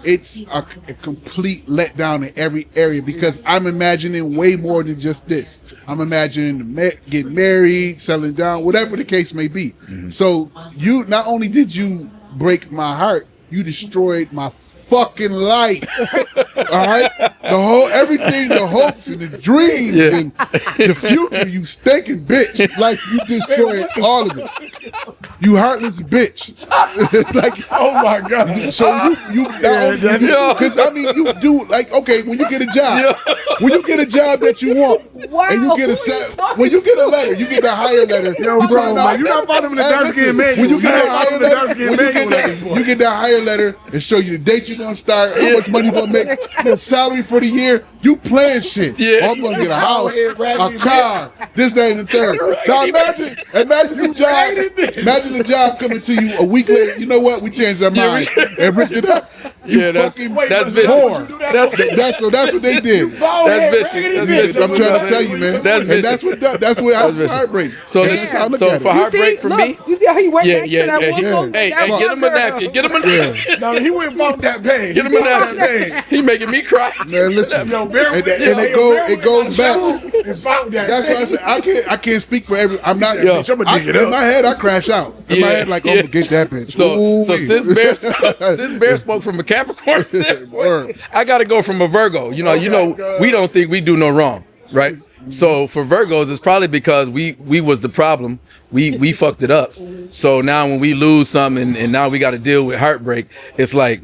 it's a complete letdown in every area because I'm imagining way more than just this. I'm imagining getting married, settling down, whatever the case may be. So you not only did you break my heart, you destroyed my fucking life. All right, everything, the hopes and the dreams and the future. You stinking bitch, like you destroyed all of it. You heartless bitch. Like, Oh my god. so you because I mean you do like okay when you get a job, that you want, Wow, and you get who are you talking when you get a letter, you get the higher letter. Yo, You bro, find man, out- you not following the Hey, dark-skinned listen, manual. When you You get not that higher following the letter, dark-skinned when you get manual at this point. you get that higher letter and show you the date you're gonna start, how much money you're gonna make, your salary for the year. You plan shit. Yeah. Oh, I'm gonna get a house, Go ahead, a raggedy car, this, that, and the third. Now imagine the job. Imagine the job coming to you a week later. You know what? We changed our mind and ripped it up. You Yeah, that's- fucking that's but vicious. whore. you do that That's for- That's what they did. Bald That's head, vicious. raggedy That's bitch. vicious. I'm trying to tell you, man. That's And that's what vicious. heartbreak. So And this- that's how I look so at for it. heartbreak for me. You see how he went Yeah, back yeah, to that yeah. one Yeah. little- Hey, that hey, one get him a girl. napkin. Get him a napkin. No, he went and found that pain. Get him He a found napkin. that pain. He making me cry. Man, listen. Yo, bear And with- it yo, bear it with goes my back. show and found that That's why I pain. said I can't speak for every. I'm not. Yeah. Bitch, I'ma dig it In up. my head, I crash out. In my Yeah, head, like, yeah. I'm gonna get that bitch. So Ooh-wee. since Bear spoke from a Capricorn standpoint, Word. I got to go from a Virgo. You know, we don't think we do no wrong, right? So for Virgos, it's probably because we was the problem. We fucked it up. So now when we lose something and now we got to deal with heartbreak, it's like,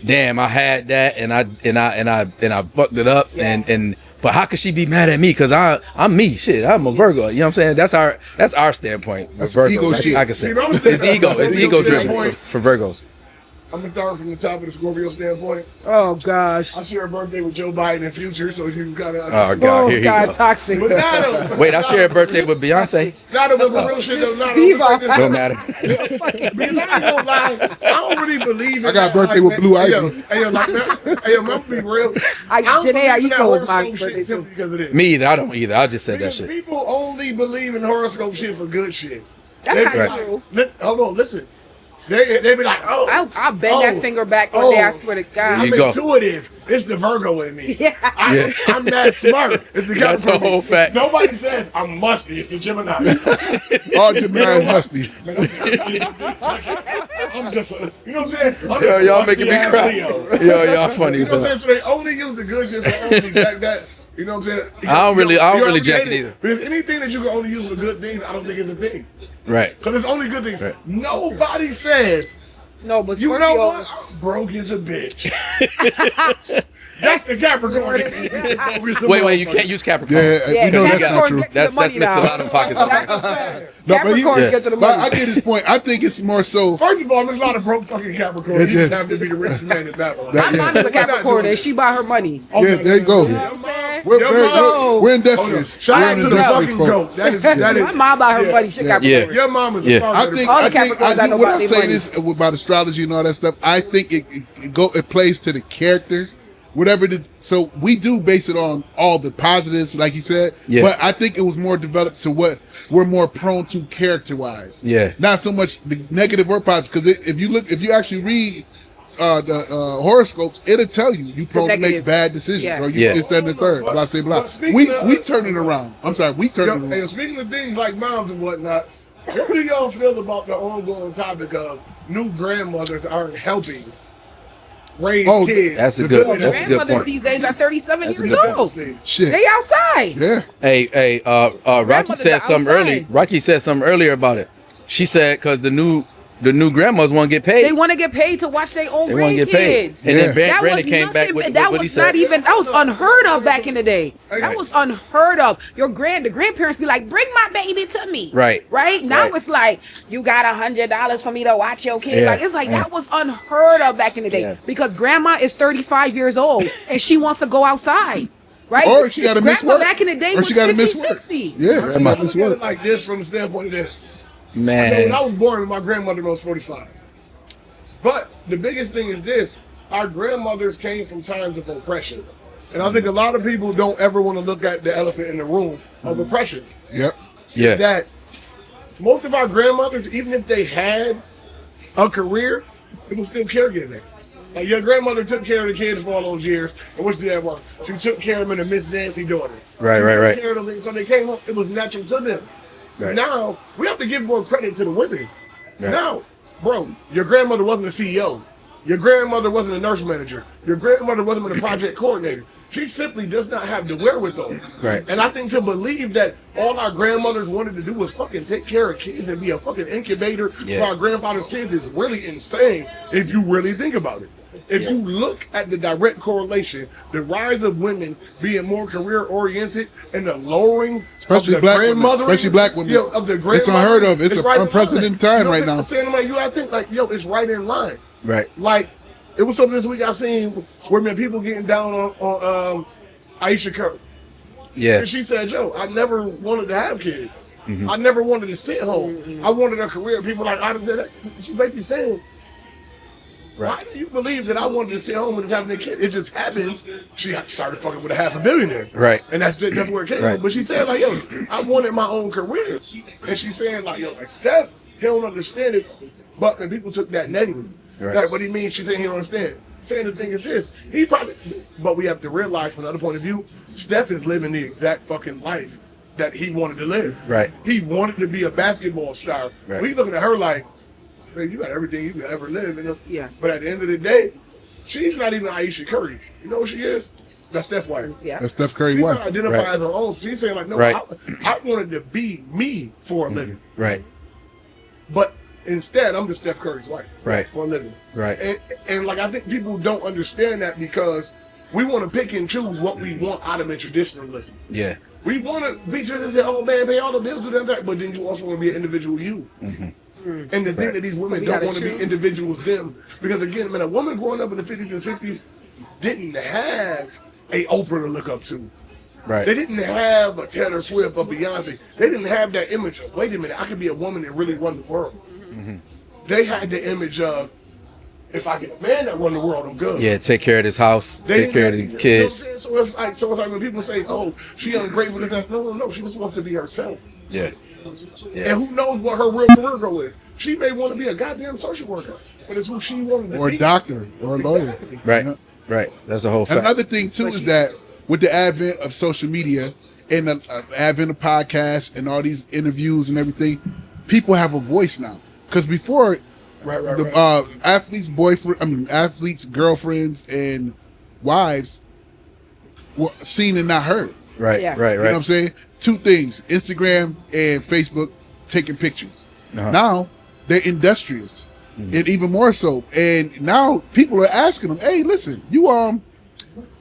damn, I had that and I fucked it up and. But how could she be mad at me? Cause I'm me. Shit, I'm a Virgo. You know what I'm saying? That's our standpoint. That's Virgos. ego shit. I can say See, I'm it's ego. It's ego driven standpoint. for Virgos. I'm gonna start from the top of the Scorpio standpoint. Oh gosh. I share a birthday with Joe Biden in future, so you can kind of. Oh God, Oh here he God, go. toxic. But not Wait, I share a birthday with Beyonce. not about the real shit though. Not Diva. about this. Don't matter. Because I ain't gonna lie, I don't really believe in I got that, birthday like, with Blue hey, Ivy. Hey, yo, I'm gonna be real. I don't Janae believe in that Aiko was my horoscope birthday, shit simply because of this. Me either. I don't either. I just said that Because shit. people only believe in horoscope shit for good shit. That's They kinda be like, true. Hold on, listen. They be like, oh, I'll bend that finger back one day. I swear to God. You I'm go. intuitive. It's the Virgo in me. Yeah. I'm that smart. It's the That's Capricorn the whole in me. fact. Nobody says I'm musty. It's the Gemini. All Gemini is musty. I'm just, you know what I'm saying? I'm Yo, just a y'all making me musty-ass cry. Leo. Yo, y'all funny. You know what I'm son. saying? So they only use the good shit, so they only jack that. You know what I'm saying? I don't really You jack it create either. Because anything that you can only use for good things, I don't think is a thing. Right. Because it's only good things. Right. Nobody says, No, but you know what? Scorpios. I'm broke as a bitch. That's the Capricorn. in me. Broke as a Wait. You motherfucker. can't use Capricorn. Yeah, Yeah, you know that's Capricorns not true. get to That's the money Mr. now. Loud in Pockets. That's what I'm saying. No, but he- Capricorns Yeah. get to the But money. I get his point. I think it's more so. First of all, there's a lot of broke fucking Capricorns. Yeah, He just yeah. happened to be the richest man in Babylon. That- My mom is a We're not Capricorn doing and it. she bought her money. Oh, Yeah, no, there you no, go. no, You know no. what I'm saying? We're, Your we're, mom- we're, we're industrious. Shout We're out an to the industrious fucking folk. goat. That is My mom bought her yeah. money. She Yeah. Capricorn. Your mom is Yeah. the I founder. think, All the I think, Capricorns I I know do, when about I their say money. this about astrology and all that stuff, I think it plays to the character, whatever. So we do base it on all the positives, like you said. Yeah. But I think it was more developed to what we're more prone to character-wise. Yeah. Not so much the negative or positive, because if you actually read the horoscopes, it'll tell you prone to make negative. bad decisions, Yeah. or you Yeah. this, that, and the third. Blah, say blah. But speaking We of- turn it around. I'm sorry, we turn it Yo, around. and speaking of things like moms and whatnot, what do y'all feel about the ongoing topic of new grandmothers aren't helping raise Oh, kids? That's a The good. good- That's a good Grandmothers point. these days are 37 That's a years good old. Shit. They outside. Yeah. Hey, Rocky Grandmothers said are something outside. early. Rocky said something earlier about it. She said because the new grandmas want to get paid. They want to get paid to watch their own They want to get paid. grandkids. And Yeah. then That Brandon was came back nothing. with That what he was said. not even. That was unheard of back in the day. That Right. was unheard of. The grandparents be like, "Bring my baby to me." Right. Right now Right. it's like you got $100 for me to watch your kid. Yeah. Like it's like Yeah. that was unheard of back in the day Yeah. because grandma is 35 years old and she wants to go outside. Right? Or she gotta miss Grandma work. back in the day Or was she gotta 50, miss work. 60. Yeah, I'm she got this looking at work. it like this from the standpoint of this. When Man. I was born, my grandmother was 45. But the biggest thing is this: our grandmothers came from times of oppression, and I think a lot of people don't ever want to look at the elephant in the room of oppression. Yep. Yeah. That most of our grandmothers, even if they had a career, it was still caregiving. Like your grandmother took care of the kids for all those years, and what's that work? She took care of them in the Miss Nancy daughter. Right, She right, took right. care of them, so they came up. It was natural to them. Right. Now we have to give more credit to the women. Right. Now, bro, your grandmother wasn't a CEO. Your grandmother wasn't a nurse manager. Your grandmother wasn't a project coordinator. She simply does not have the wherewithal. Right. And I think to believe that all our grandmothers wanted to do was fucking take care of kids and be a fucking incubator Yeah. for our grandfather's kids is really insane if you really think about it. If you look at the direct correlation, the rise of women being more career oriented and the lowering Especially of the black women. grandmothering, Especially black women. yo, of the It's unheard of. grandmothering, It's an right in unprecedented line. time You know right what now. I'm saying? Like, I think like, yo, it's right in line. Right. Like, it was something this week I seen where man people getting down on Aisha Curry. Yeah. And she said, yo, I never wanted to have kids. Mm-hmm. I never wanted to sit home. I wanted a career. People like, I did that. She basically saying, Why do you believe that I wanted to sit home and just having a kid? It just happens. She started fucking with a $500 million. Right. And that's where it came Right. from. But she said, like, yo, I wanted my own career. And she's saying, like, yo, like, Steph, he don't understand it. But when people took that negative. Right. Like, what he means, she's saying he don't understand. Saying the thing is this, he probably, but we have to realize from another point of view, Steph is living the exact fucking life that he wanted to live. Right. He wanted to be a basketball star. Right. So he's looking at her like, man, you got everything you could ever live. You know? Yeah. But at the end of the day, she's not even Aisha Curry. You know what she is? That's Steph's wife. Yeah. That's Steph Curry She wife. don't identify Right. as her own. She's saying like, no, Right. I wanted to be me for a living. Right. But instead, I'm just Steph Curry's wife. Right. For a living. Right. And like, I think people don't understand that because we want to pick and choose what we want out of a traditionalism. Yeah. We want to be just and say, oh man, pay all the bills, do that, but then you also want to be an individual you. And the thing that these women we don't gotta want to be choose. individuals them. Because again, man, a woman growing up in the 50s and 60s didn't have a Oprah to look up to. Right. They didn't have a Taylor Swift or Beyonce. They didn't have that image of, wait a minute, I could be a woman that really run the world. They had the image of, if I get a man that run the world, I'm good. Yeah. Take care of this house. They Take care of didn't the have- kids. You know what I'm saying? So it's like when people say, oh, she ungrateful. No. She just wants to be herself. Yeah. And who knows what her real career goal is. She may want to be a goddamn social worker, but it's who she wanted to Or be. a doctor, or a lawyer. Right. Yeah. Right. That's the whole fact. Another thing too is that with the advent of social media and the advent of podcasts and all these interviews and everything, people have a voice now. Because before, the athletes' girlfriends and wives were seen and not heard. Right. Yeah. Right. You know what I'm Right. saying? Two things: Instagram and Facebook taking pictures. Uh-huh. Now they're industrious, and even more so. And now people are asking them, "Hey, listen, you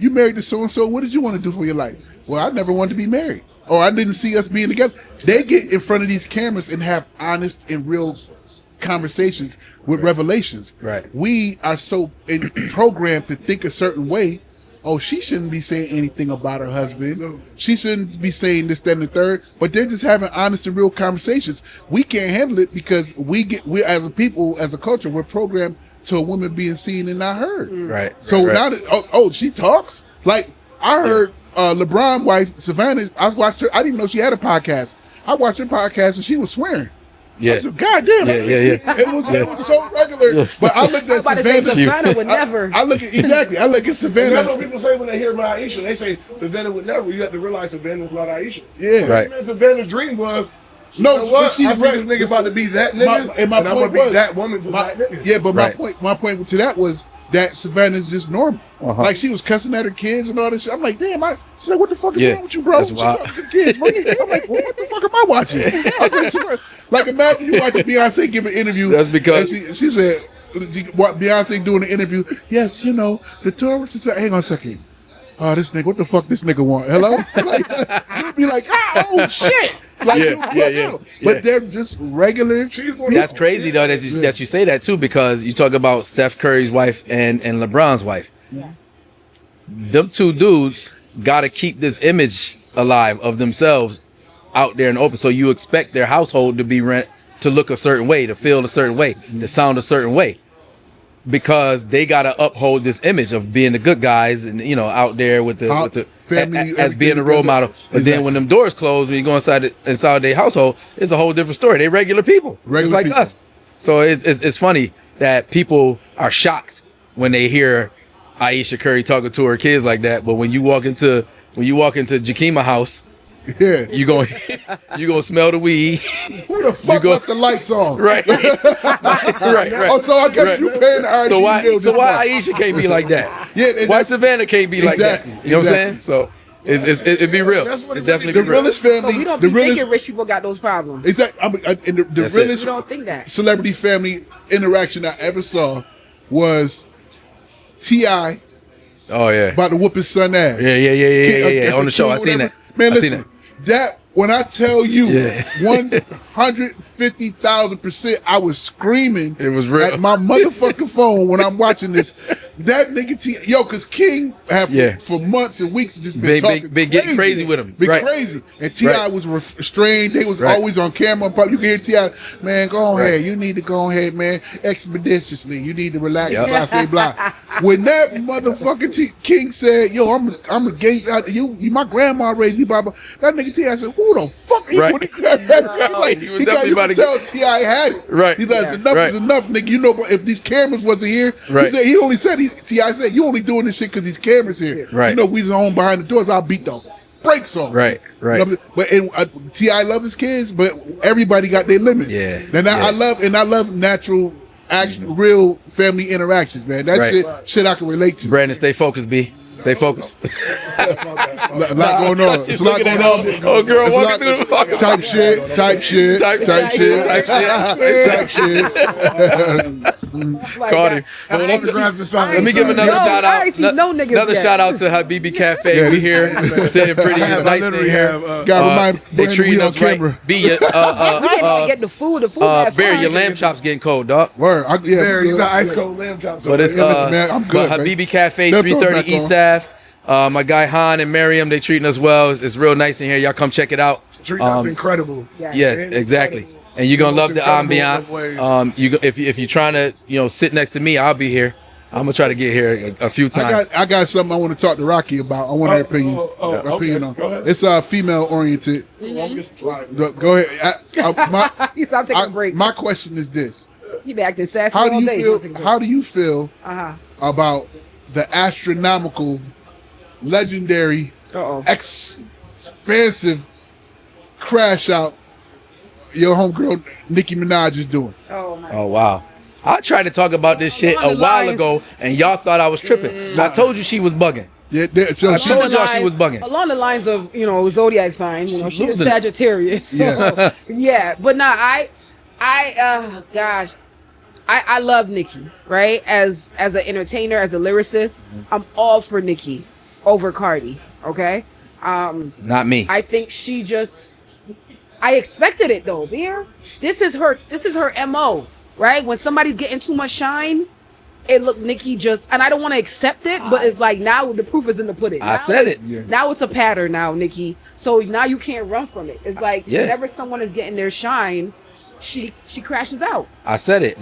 married to so and so. What did you want to do for your life?" Well, I never wanted to be married, or I didn't see us being together. They get in front of these cameras and have honest and real conversations with revelations. Right. We are so programmed to think a certain way. Oh, she shouldn't be saying anything about her husband. She shouldn't be saying this, that, and the third. But they're just having honest and real conversations. We can't handle it because we as a people, as a culture, we're programmed to a woman being seen and not heard. Right. So right. now that she talks. Like I heard LeBron's wife Savannah. I watched her. I didn't even know she had a podcast. I watched her podcast and she was swearing. Yeah. I said, God damn. Yeah. It was so regular. But I looked I at was about to say Savannah. Savannah would never. I look at I look at And that's Savannah. what people say when they hear about Aisha. They say Savannah would never. You have to realize Savannah's not Aisha. Yeah. Right. Man, Savannah's dream was, No, you know what? but she's I see this nigga about to be that nigga, and I'm gonna be that woman to that nigga. Yeah, but Right. my point to that was that Savannah's just normal. Uh-huh. Like she was cussing at her kids and all this shit. I'm like, damn, she's like, what the fuck is Yeah, wrong with you, bro? that's She wild. talking to the kids. I'm like, well, what the fuck am I watching? I was like imagine you watching Beyonce give an interview. That's because- and she said, Beyonce doing an interview. Yes, you know, the tourists said, hang on a second. Oh, this nigga, what the fuck this nigga want? Hello? Like, you'd be like, oh shit. Like, Yeah. But they're just regular. She's one of That's those- crazy though that you say that too, because you talk about Steph Curry's wife and LeBron's wife. Yeah. Them two dudes got to keep this image alive of themselves out there in the open. So you expect their household to be to look a certain way, to feel a certain way, to sound a certain way, because they got to uphold this image of being the good guys and out there with the Family, as being a everything role together. model. But then when them doors close, when you go inside their household, it's a whole different story. They regular people, just Regular like people. us. So it's funny that people are shocked when they hear Aisha Curry talking to her kids like that. But when you walk into Jakima house, Yeah. you gonna smell the weed, Who the fuck go- left the lights on? right? right. Oh, so I guess Right. you paying the RG So why bill this why month. Aisha can't be like that? Yeah, and Why that's- Savannah can't be like Exactly, that? You know what I'm saying? exactly. So it'd be real. That's what It it definitely The be real. realest But family, we don't the be realest, thinking rich people got those problems. exactly. And the That's it. realest We don't think that. celebrity family interaction I ever saw was T.I. Oh yeah. about to whoop his son ass. Yeah. On the show, I seen that. Man, I seen listen, that when I tell you, Yeah. 150,000%, I was screaming It was real. at my motherfucking phone when I'm watching this. That nigga Yo, cause King have Yeah. for months and weeks just been talking been getting crazy with him. Been Right. crazy. And T.I. Right. was restrained. They was Right. always on camera. You can hear T.I. Man, go ahead. You need to go ahead, man. Expeditiously. You need to relax. Yep. Blah, say blah. When that motherfucking King said, yo, I'm a gay you my grandma raised me, blah blah. That nigga T.I. said, who the fuck are you? Right. When he grabbed that nigga, like, He was he got, definitely you about could to tell T.I. had it. Right. He's like, Yeah. enough Right. is enough, nigga. You know, but if these cameras wasn't here, Right. he said he only said T.I. said you only doing this shit because these cameras here. Right. You know, we just home behind the doors. I'll beat those brakes off. Right, right. You know, but T.I. love his kids, but everybody got their limit. Yeah, And I yeah. love natural, action, real family interactions, man. That Right. shit I can relate to. Brandon, stay focused, B. Stay focused. A lot going on. It's a lot going on. Oh, girl, It's a walking lot- through the fucking type shit. Type shit. Caught him. Let me give another Yo, shout I ain't out. seen no niggas Another yet. shout out to Habibi Cafe. Yeah, we this- here sitting pretty. It's nice in here. Gotta remind They Brandon treating we on us right. camera. B, We cannot get the food. The food got Barry, fine. your lamb chops getting cold, dog. Word. Yeah, There, we you good. got ice cold lamb chops. But it's Yeah, listen, man, I'm good, but man. Habibi Cafe, They'll throw it 330 back East on. Ave. My guy Han and Miriam, they treating us well. It's real nice in here. Y'all come check it out. Treat us incredible. Yes, exactly. And you're gonna love the Most incredible ambiance. If you're trying to sit next to me, I'll be here. I'm gonna try to get here a few times. I got something I want to talk to Rocky about. I want her opinion. Her opinion on. Go ahead. It's female oriented. I'll get some flies. Go ahead. He stopped taking a break. My question is this: He been acting sassy How all do day. you feel? How do you feel Uh-huh. about the astronomical, legendary, Uh-oh. expensive crash out your homegirl Nicki Minaj is doing? Oh my. Oh wow. I tried to talk about this shit Along a the while lines- ago, and y'all thought I was tripping. I told you she was bugging. Yeah, so I she, told y'all she was bugging. Along the lines of, zodiac signs, she's losing it. Sagittarius. So, Yeah. yeah. But nah, I love Nicki, right? As an entertainer, as a lyricist, I'm all for Nicki over Cardi, okay? Not me. I think she just I expected it though, Beer. This is her MO, right? When somebody's getting too much shine, it look Nicki just, and I don't want to accept it, but it's like now the proof is in the pudding. I Now said it's- it. Yeah. Now it's a pattern now, Nicki. So now you can't run from it. It's like Yeah. whenever someone is getting their shine, she crashes out. I said it.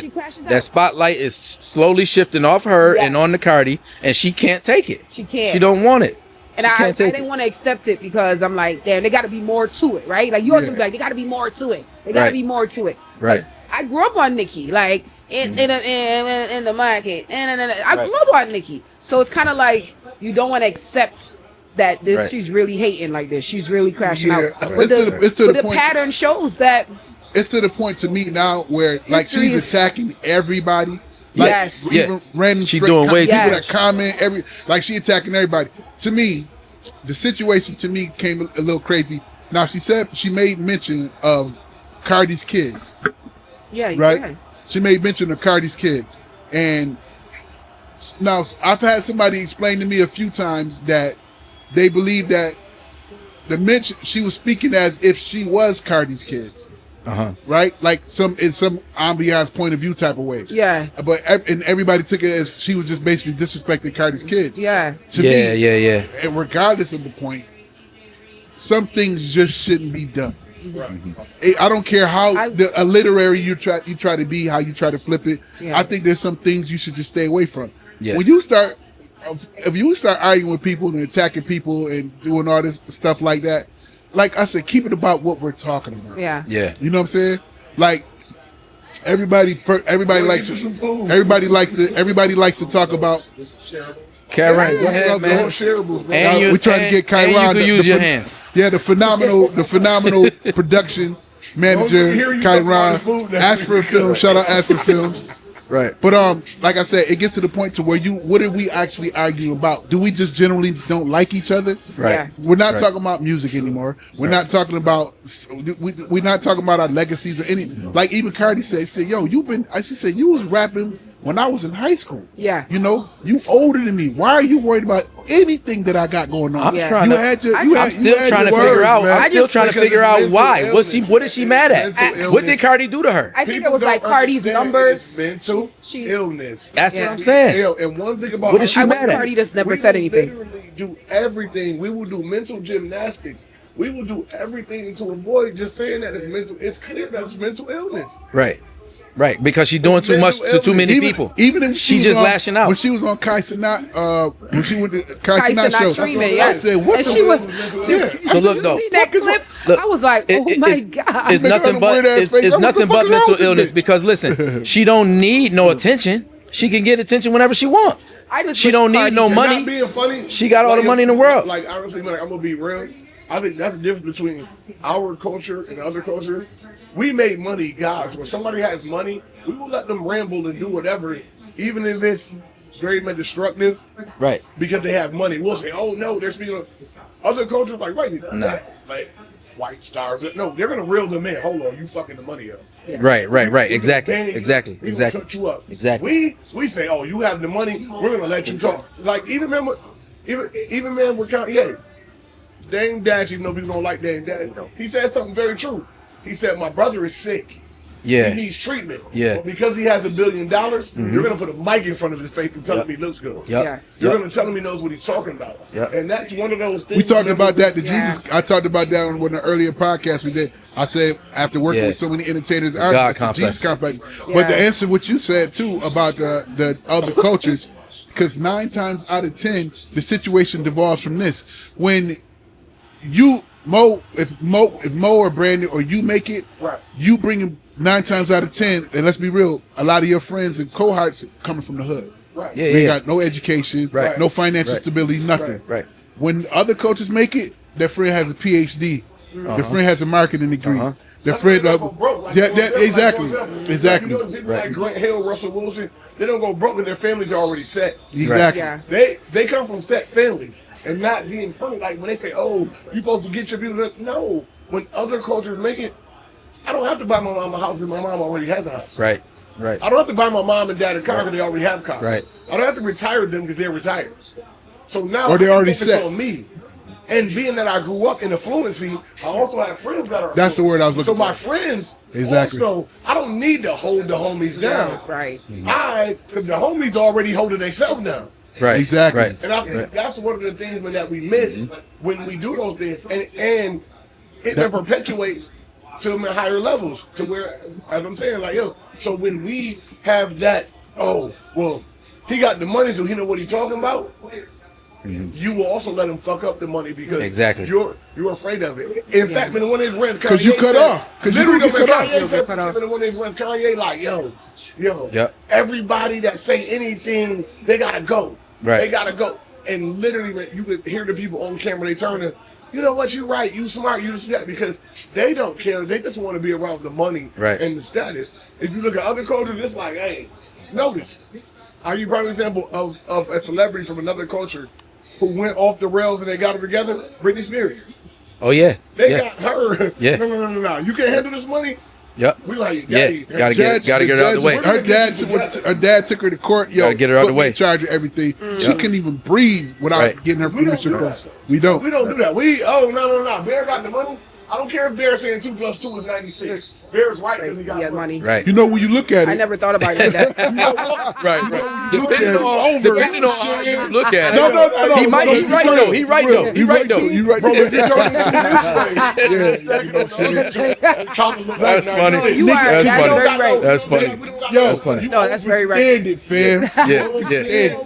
She crashes That out. spotlight is slowly shifting off her Yes. and on the Cardi, and she can't take it. She can't. She don't want it. And She I can't take didn't it. want to accept it because I'm like, damn, there got to be more to it, right? Like you always Yeah. be like, there got to be more to it. There got to Right. be more to it. Right. 'Cause I grew up on Nicki, like in the market, and I Right. grew up on Nicki, so it's kind of like you don't want to accept that this Right. she's really hating like this. She's really crashing Yeah. out. It's But to the the point- pattern shows that. It's to the point to me now where like History she's is- attacking everybody. Like, Yes. even Yes. random She straight doing way people too that much. comment like she attacking everybody. To me, the situation to me came a little crazy. Now she said she made mention of Cardi's kids, Yeah, right? yeah. She made mention of Cardi's kids, and now I've had somebody explain to me a few times that they believe that the mention she was speaking as if she was Cardi's kids. Right, like in some ambiance point of view type of way. Yeah. But and everybody took it as she was just basically disrespecting Cardi's kids. Yeah. To Yeah, me, yeah. and regardless of the point, some things just shouldn't be done. I don't care how a literary you try to be, how you try to flip it. Yeah. I think there's some things you should just stay away from. Yeah. When you start, if you start arguing with people and attacking people and doing all this stuff like that, like I said, keep it about what we're talking about. Yeah. Yeah. You know what I'm saying? Like everybody likes get you some food. everybody likes to talk about. Karen, go Yeah, ahead, go man. All shareables, man. And you, we trying to get and Kyron. you can use your hands. Yeah, the phenomenal production manager Hear you talking about the food Kyron. now. Ashford Films, shout out Ashford Films. Right. But like I said, it gets to the point to where what are we actually arguing about? Do we just generally don't like each other? Right. Yeah. We're not Right. talking about music anymore. We're not talking about we're not talking about our legacies or any. Like even Cardi said, yo, she said you was rapping when I was in high school. Yeah. You know, you older than me. Why are you worried about anything that I got going on? I'm Yeah. trying You to. had your, I'm you had, I'm still you had trying to your figure words, out. man. I'm still trying to because figure it's out mental why. What is she mad at? Mental What did illness. Cardi do to her? I think People it was like don't Cardi's understand numbers. it's mental She- illness. That's Yeah. what I'm saying. Yeah, and one thing about What is she I wish mad at? Cardi just never we said will anything. literally do everything. We will do mental gymnastics. We will do everything to avoid just saying that it's mental. It's clear that it's mental illness. Right. Right. Because she's doing too much to too many people. Even if She was just on, lashing out. when she was on Kai Cenat, when she went to Kai Kai Cenat Cenat show, streaming, I yeah. said, "What And the she was- yeah." So look though. See that clip? Look, I was like, oh my God. It's Making nothing her but weird-ass it's, face. it's What the nothing fuck but is wrong mental with this illness bitch? because listen, she don't need no attention. She can get attention whenever she want. I just She wish don't need Cardi no just- money. Not being funny. She got all the money in the world. Like honestly, man, I'm gonna be real. I think that's the difference between our culture and other cultures. We made money, guys. When somebody has money, we will let them ramble and do whatever, even if it's very much destructive, Right. because they have money. We'll say, "Oh no, they're speaking of other cultures." Like, right, Nah. like white stars. No, they're gonna reel them in. Hold on, you fucking the money up. Right. Exactly. They- Exactly. we Exactly. Cut you up. Exactly. We say, oh, you have the money. We're gonna let you talk. Like even man, even man with Kanye, Dame Dash. Even though people don't like Dame Dash, he said something very true. He said, "My brother is sick. Yeah. He needs treatment. Yeah. But because he has $1 billion, you're gonna put a mic in front of his face and tell him he looks good. Yep. Yeah. You're Yep. gonna tell him he knows what he's talking about. Yep. And that's one of those things. We talked about that. The Yeah. Jesus. I talked about that on one of the earlier podcasts we did. I said after working Yeah. with so many entertainers, God artists, the complex. Jesus complex. Yeah. But to answer what you said too about the other cultures, because 9 times out of 10, the situation devolves from this: when you if Mo or Brandon or you make it, Right. you bring him 9 times out of 10. And let's be real, a lot of your friends and cohorts are coming from the hood. Right. Yeah. They ain't got no education, Right. no financial Right. stability, nothing. Right. When other coaches make it, their friend has a PhD. Their friend has a marketing degree. Uh-huh. Their That's why friend, they don't go broke. Like, yeah, for that, example, exactly, like, for example, exactly, You know, people Right. like Grant Hill, Russell Wilson, they don't go broke because their families are already set. exactly. Yeah. They come from set families and not being funny. Like when they say, "Oh, you supposed to get your people," no. When other cultures make it, I don't have to buy my mom a house and my mom already has a house. Right. Right. I don't have to buy my mom and dad a car because they already have cars. Right. I don't have to retire them because they're retired. So now Or they I can already focus set. on me. And being that I grew up in affluency, I also have friends that are. That's the word I was looking So my for. friends, Exactly. Also, I don't need to hold the homies down. Right. Because the homies already holding themselves down. Right. Exactly. Right. And I think that's one of the things, man, that we miss when we do those things, and it then perpetuates to them at higher levels. To where, as I'm saying, like yo, so when we have that, oh well, he got the money, so he know what he's talking about. You will also let him fuck up the money because Exactly. you're afraid of it. In fact, when one of his friends, 'Cause you Kanye cut said- off. 'Cause you literally, do get when cut off. Kanye said Cut off. when one of his friends, Kanye, like yo, Yep. everybody that say anything, they gotta go. Right. They gotta go. And literally, man, you could hear the people on camera. They turn to, you know what? You right. You smart. You just that because they don't care. They just want to be around the money Right. and the status. If you look at other cultures, it's like, hey, notice. I'll give you a prime example of a celebrity from another culture who went off the rails and they got it together. Britney Spears. Oh yeah. They Yeah. got her. Yeah. No. You can't handle this money. Yep. We like, Yeah. Gotta get her out of the way. Her dad took her to court. Yo, Gotta get her out put the me way. in charge of everything. She couldn't even breathe without Right. getting her We don't permission do from. that. We don't. We don't do that. No. Bear got the money. I don't care if Bear's saying 2 + 2 is 96. Bear's right because he got Yeah, money. money. Right. You know when you look at it, I never thought about it like that. Right. look at Depending it on over. how you look at it. No. He might. He right though. He right though. He right though. You right Bro, though. if you turn it this way, Yeah, you know what I'm saying? That's funny. You are- That's that's funny. very right. That's funny. Yo, That's funny. No, that's very right. Stand it, fam.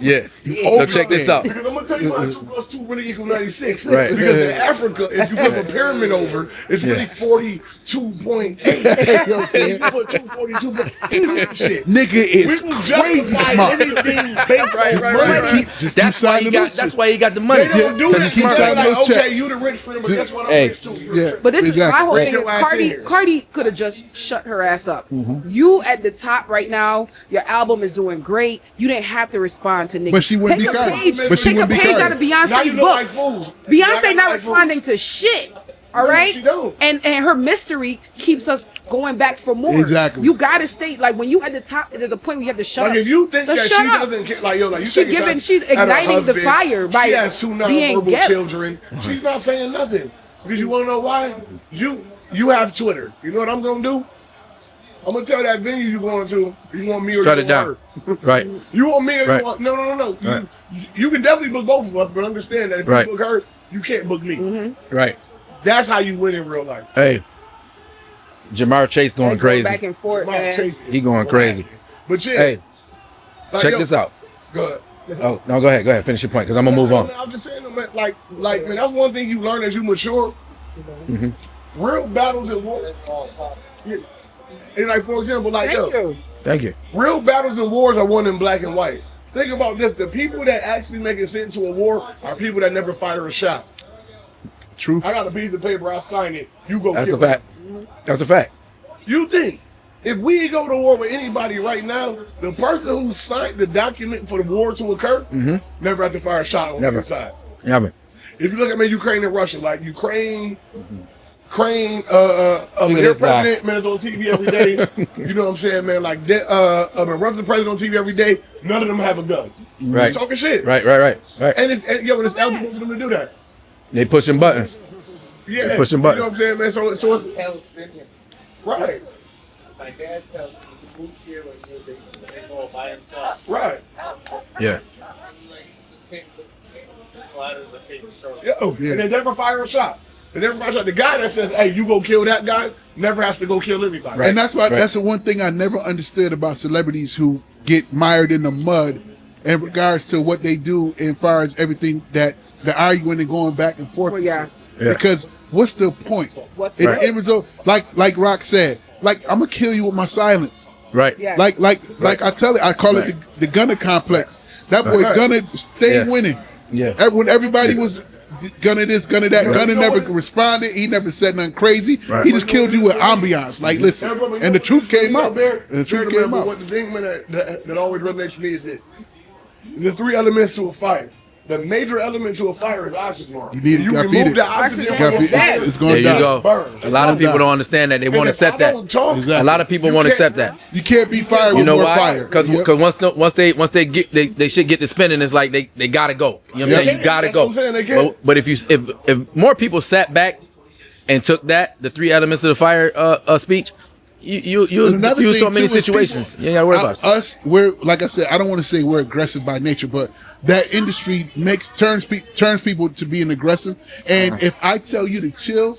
Yeah. So check this out. Because I'm gonna tell you why 2 + 2 really equals 96. Right. Because in Africa, if you flip a pyramid over, it's really 42.8. You know what I'm saying? You put 242.8 shit. Nigga is We will crazy justify smart. anything based Right, on right, money. right, right. Just keep That's why he signing got. those That's checks. why he got the money. They don't do Because that. he keeps They're signing like, those okay, checks. you the rich friend, but guess what? I'm Hey. rich too. Yeah. But this is my Exactly. whole Right. thing is Get your ass Cardi. in here. Cardi could have just shut her ass up. You at the top right now. Your album is doing great. You didn't have to respond to niggas. But she wouldn't take be a Cardi. page. But she take a wouldn't be page Cardi. out of Now Beyonce's you look book. like fools. Now Beyonce you not look like responding to shit. All right, she don't. and her mystery keeps us going back for more. Exactly. You gotta stay like when you at the top. There's a point where you have to shut Like up. if you think So that she shut up. doesn't care, like yo, like you She taking giving- shots she's at her igniting the husband, fire by she has two being nonverbal gay. children. She's not saying nothing because you want to know why? You have Twitter. You know what I'm gonna do? I'm gonna tell that venue you going to. You want me or Shut you it down. want her? Right. You want me or Right. you want? No. Right. You can definitely book both of us, but understand that if Right. you book her, you can't book me. Mm-hmm. Right. That's how you win in real life. Hey, Jamar Chase They going go crazy. back and forth, Mark man. Chase. He going crazy. But yeah, Hey, like, check yo, this out. Go ahead. Oh no, go ahead. Finish your point because I'm gonna move on. I'm just saying, man, like, man, that's one thing you learn as you mature. Mm-hmm. Real battles and war. Yeah. And like, for example, like, Thank yo, you. Thank you. real battles and wars are won in black and white. Think about this: the people that actually make it into a war are people that never fire a shot. True. I got a piece of paper, I sign it. You go. That's kill a fact. me. That's a fact. You think if we go to war with anybody right now, the person who signed the document for the war to occur never have to fire a shot on the Never. inside. Yeah, man. If you look at Ukraine and Russia, like Ukraine, their this guy. president, man, is on TV every day. You know what I'm saying, man? Like, Russia's president on TV every day. None of them have a gun. Right. Talking shit. Right. And it's eligible for them to do that. They pushing buttons. Yeah. pushing You know buttons. what I'm saying, man? So Palestinian. right, My dad's house, he moved here when he was 18 years old by himself. right. Yeah. A lot of the same story. Yo, and they never fire a shot. They never fire a shot. The guy that says, "Hey, you go kill that guy," never has to go kill anybody. Right. And that's why Right. that's the one thing I never understood about celebrities who get mired in the mud in regards to what they do as far as everything that the arguing and going back and forth. Well, yeah. Yeah. Because what's the point? What's It, the- it was like Rock said, like I'm gonna kill you with my silence. Right. Yeah. Like I tell it, I call Right. it the Gunner complex. That boy Right. Gunner stayed Yeah. winning. Yeah. When everybody was Gunner this, Gunner that, Gunner never responded. He never said nothing crazy. Right. He just killed you with ambiance. Like, listen, and the truth came out. And the truth came out. What the thing, man, that always resonates with me is that there's three elements to a fire. The major element to a fire is oxygen. You need- you gotta feed remove it. the oxygen You from gotta a feed- fire. it's There going you down. go. Burn. A lot of It's people gonna don't understand that. They won't And if accept I that. don't talk, Exactly. A lot of people You won't can't- accept that. You can't be fired You with know more why? fire. Because Yep. once they get they shit get to spinning, it's like they gotta go. You know what I'm Yeah. saying? You gotta That's go. what I'm saying, they can't. But if more people sat back and took the three elements of the fire speech, you And another use so thing, many too, is situations. people- You ain't gotta worry about it. Us, we're like I said, I don't want to say we're aggressive by nature, but that industry turns people to being aggressive. And Uh-huh. if I tell you to chill,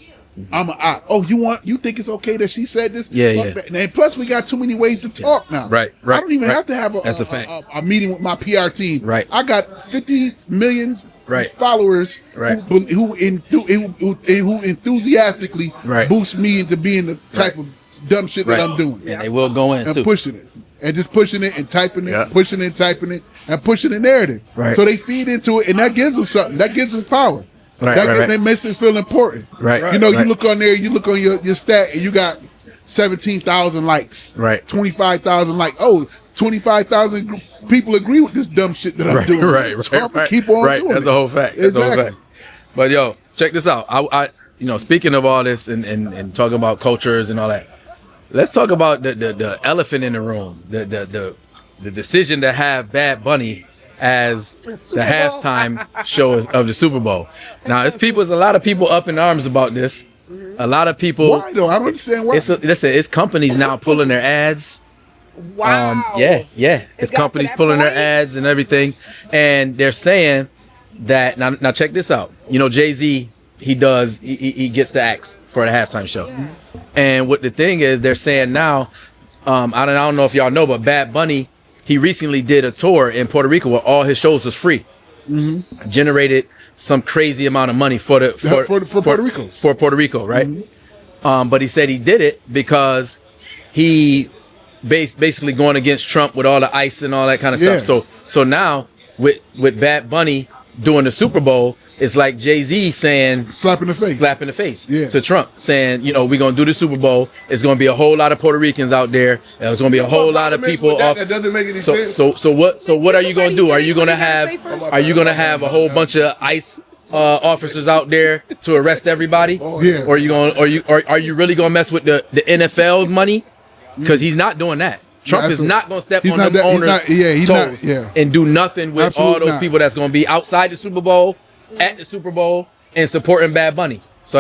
I'm a op. Oh, you think it's okay that she said this? Yeah, Fuck yeah. that. And plus, we got too many ways to talk now. Right. I don't even right. have to have That's a fact. a meeting with my PR team. Right. I got 50 million Right. followers Right. who enthusiastically Right. boost me into being the type of dumb shit Right. that I'm doing And they will go in and too. pushing it and just pushing it and typing it, Yeah. pushing it and typing it and pushing the narrative. Right. So they feed into it and that gives them something. That gives us power. Right, That right, right. That makes us feel important. Right, You know, right. you look on there, you look on your stat and you got 17,000 likes. Right. 25,000 likes. Oh, 25,000 people agree with this dumb shit that I'm Right, doing. right, So I'm right, gonna right. keep on Right, doing that's it. a whole fact. That's a whole Exactly. fact. But yo, check this out. I speaking of all this and talking about cultures and all that, let's talk about the elephant in the room. The decision to have Bad Bunny as the Super Bowl. halftime show of the Super Bowl. Now, there's a lot of people up in arms about this. A lot of people. Why though? I don't understand why. It's companies now pulling their ads. Wow. Yeah. It's It's got to companies that pulling their point? ads and everything, and they're saying that now check this out. You know, Jay-Z, he gets the acts for the halftime show, and what the thing is, they're saying now, I don't know if y'all know, but Bad Bunny, he recently did a tour in Puerto Rico where all his shows was free, generated some crazy amount of money for Puerto Rico. for Puerto Rico, right? But he said he did it because he basically going against Trump with all the ICE and all that kind of Yeah. stuff. So now with Bad Bunny doing the Super Bowl, it's like Jay-Z saying Slap in the face. to Trump, saying, we're gonna do the Super Bowl. It's gonna be a whole lot of Puerto Ricans out there. There's gonna be a whole lot of people off. That doesn't make any So sense. what are you gonna do? Are you gonna Somebody have finish what you gotta say first. are you gonna have a whole bunch of ICE officers out there to arrest everybody? Yeah. Or are you really gonna mess with the NFL money? Because he's not doing that. Trump is absolutely. not gonna step He's on not them that- he's owners' not- yeah, he's toes not- yeah. and do nothing with all Absolutely those not. people that's gonna be outside the Super Bowl, at the Super Bowl, and supporting Bad Bunny. So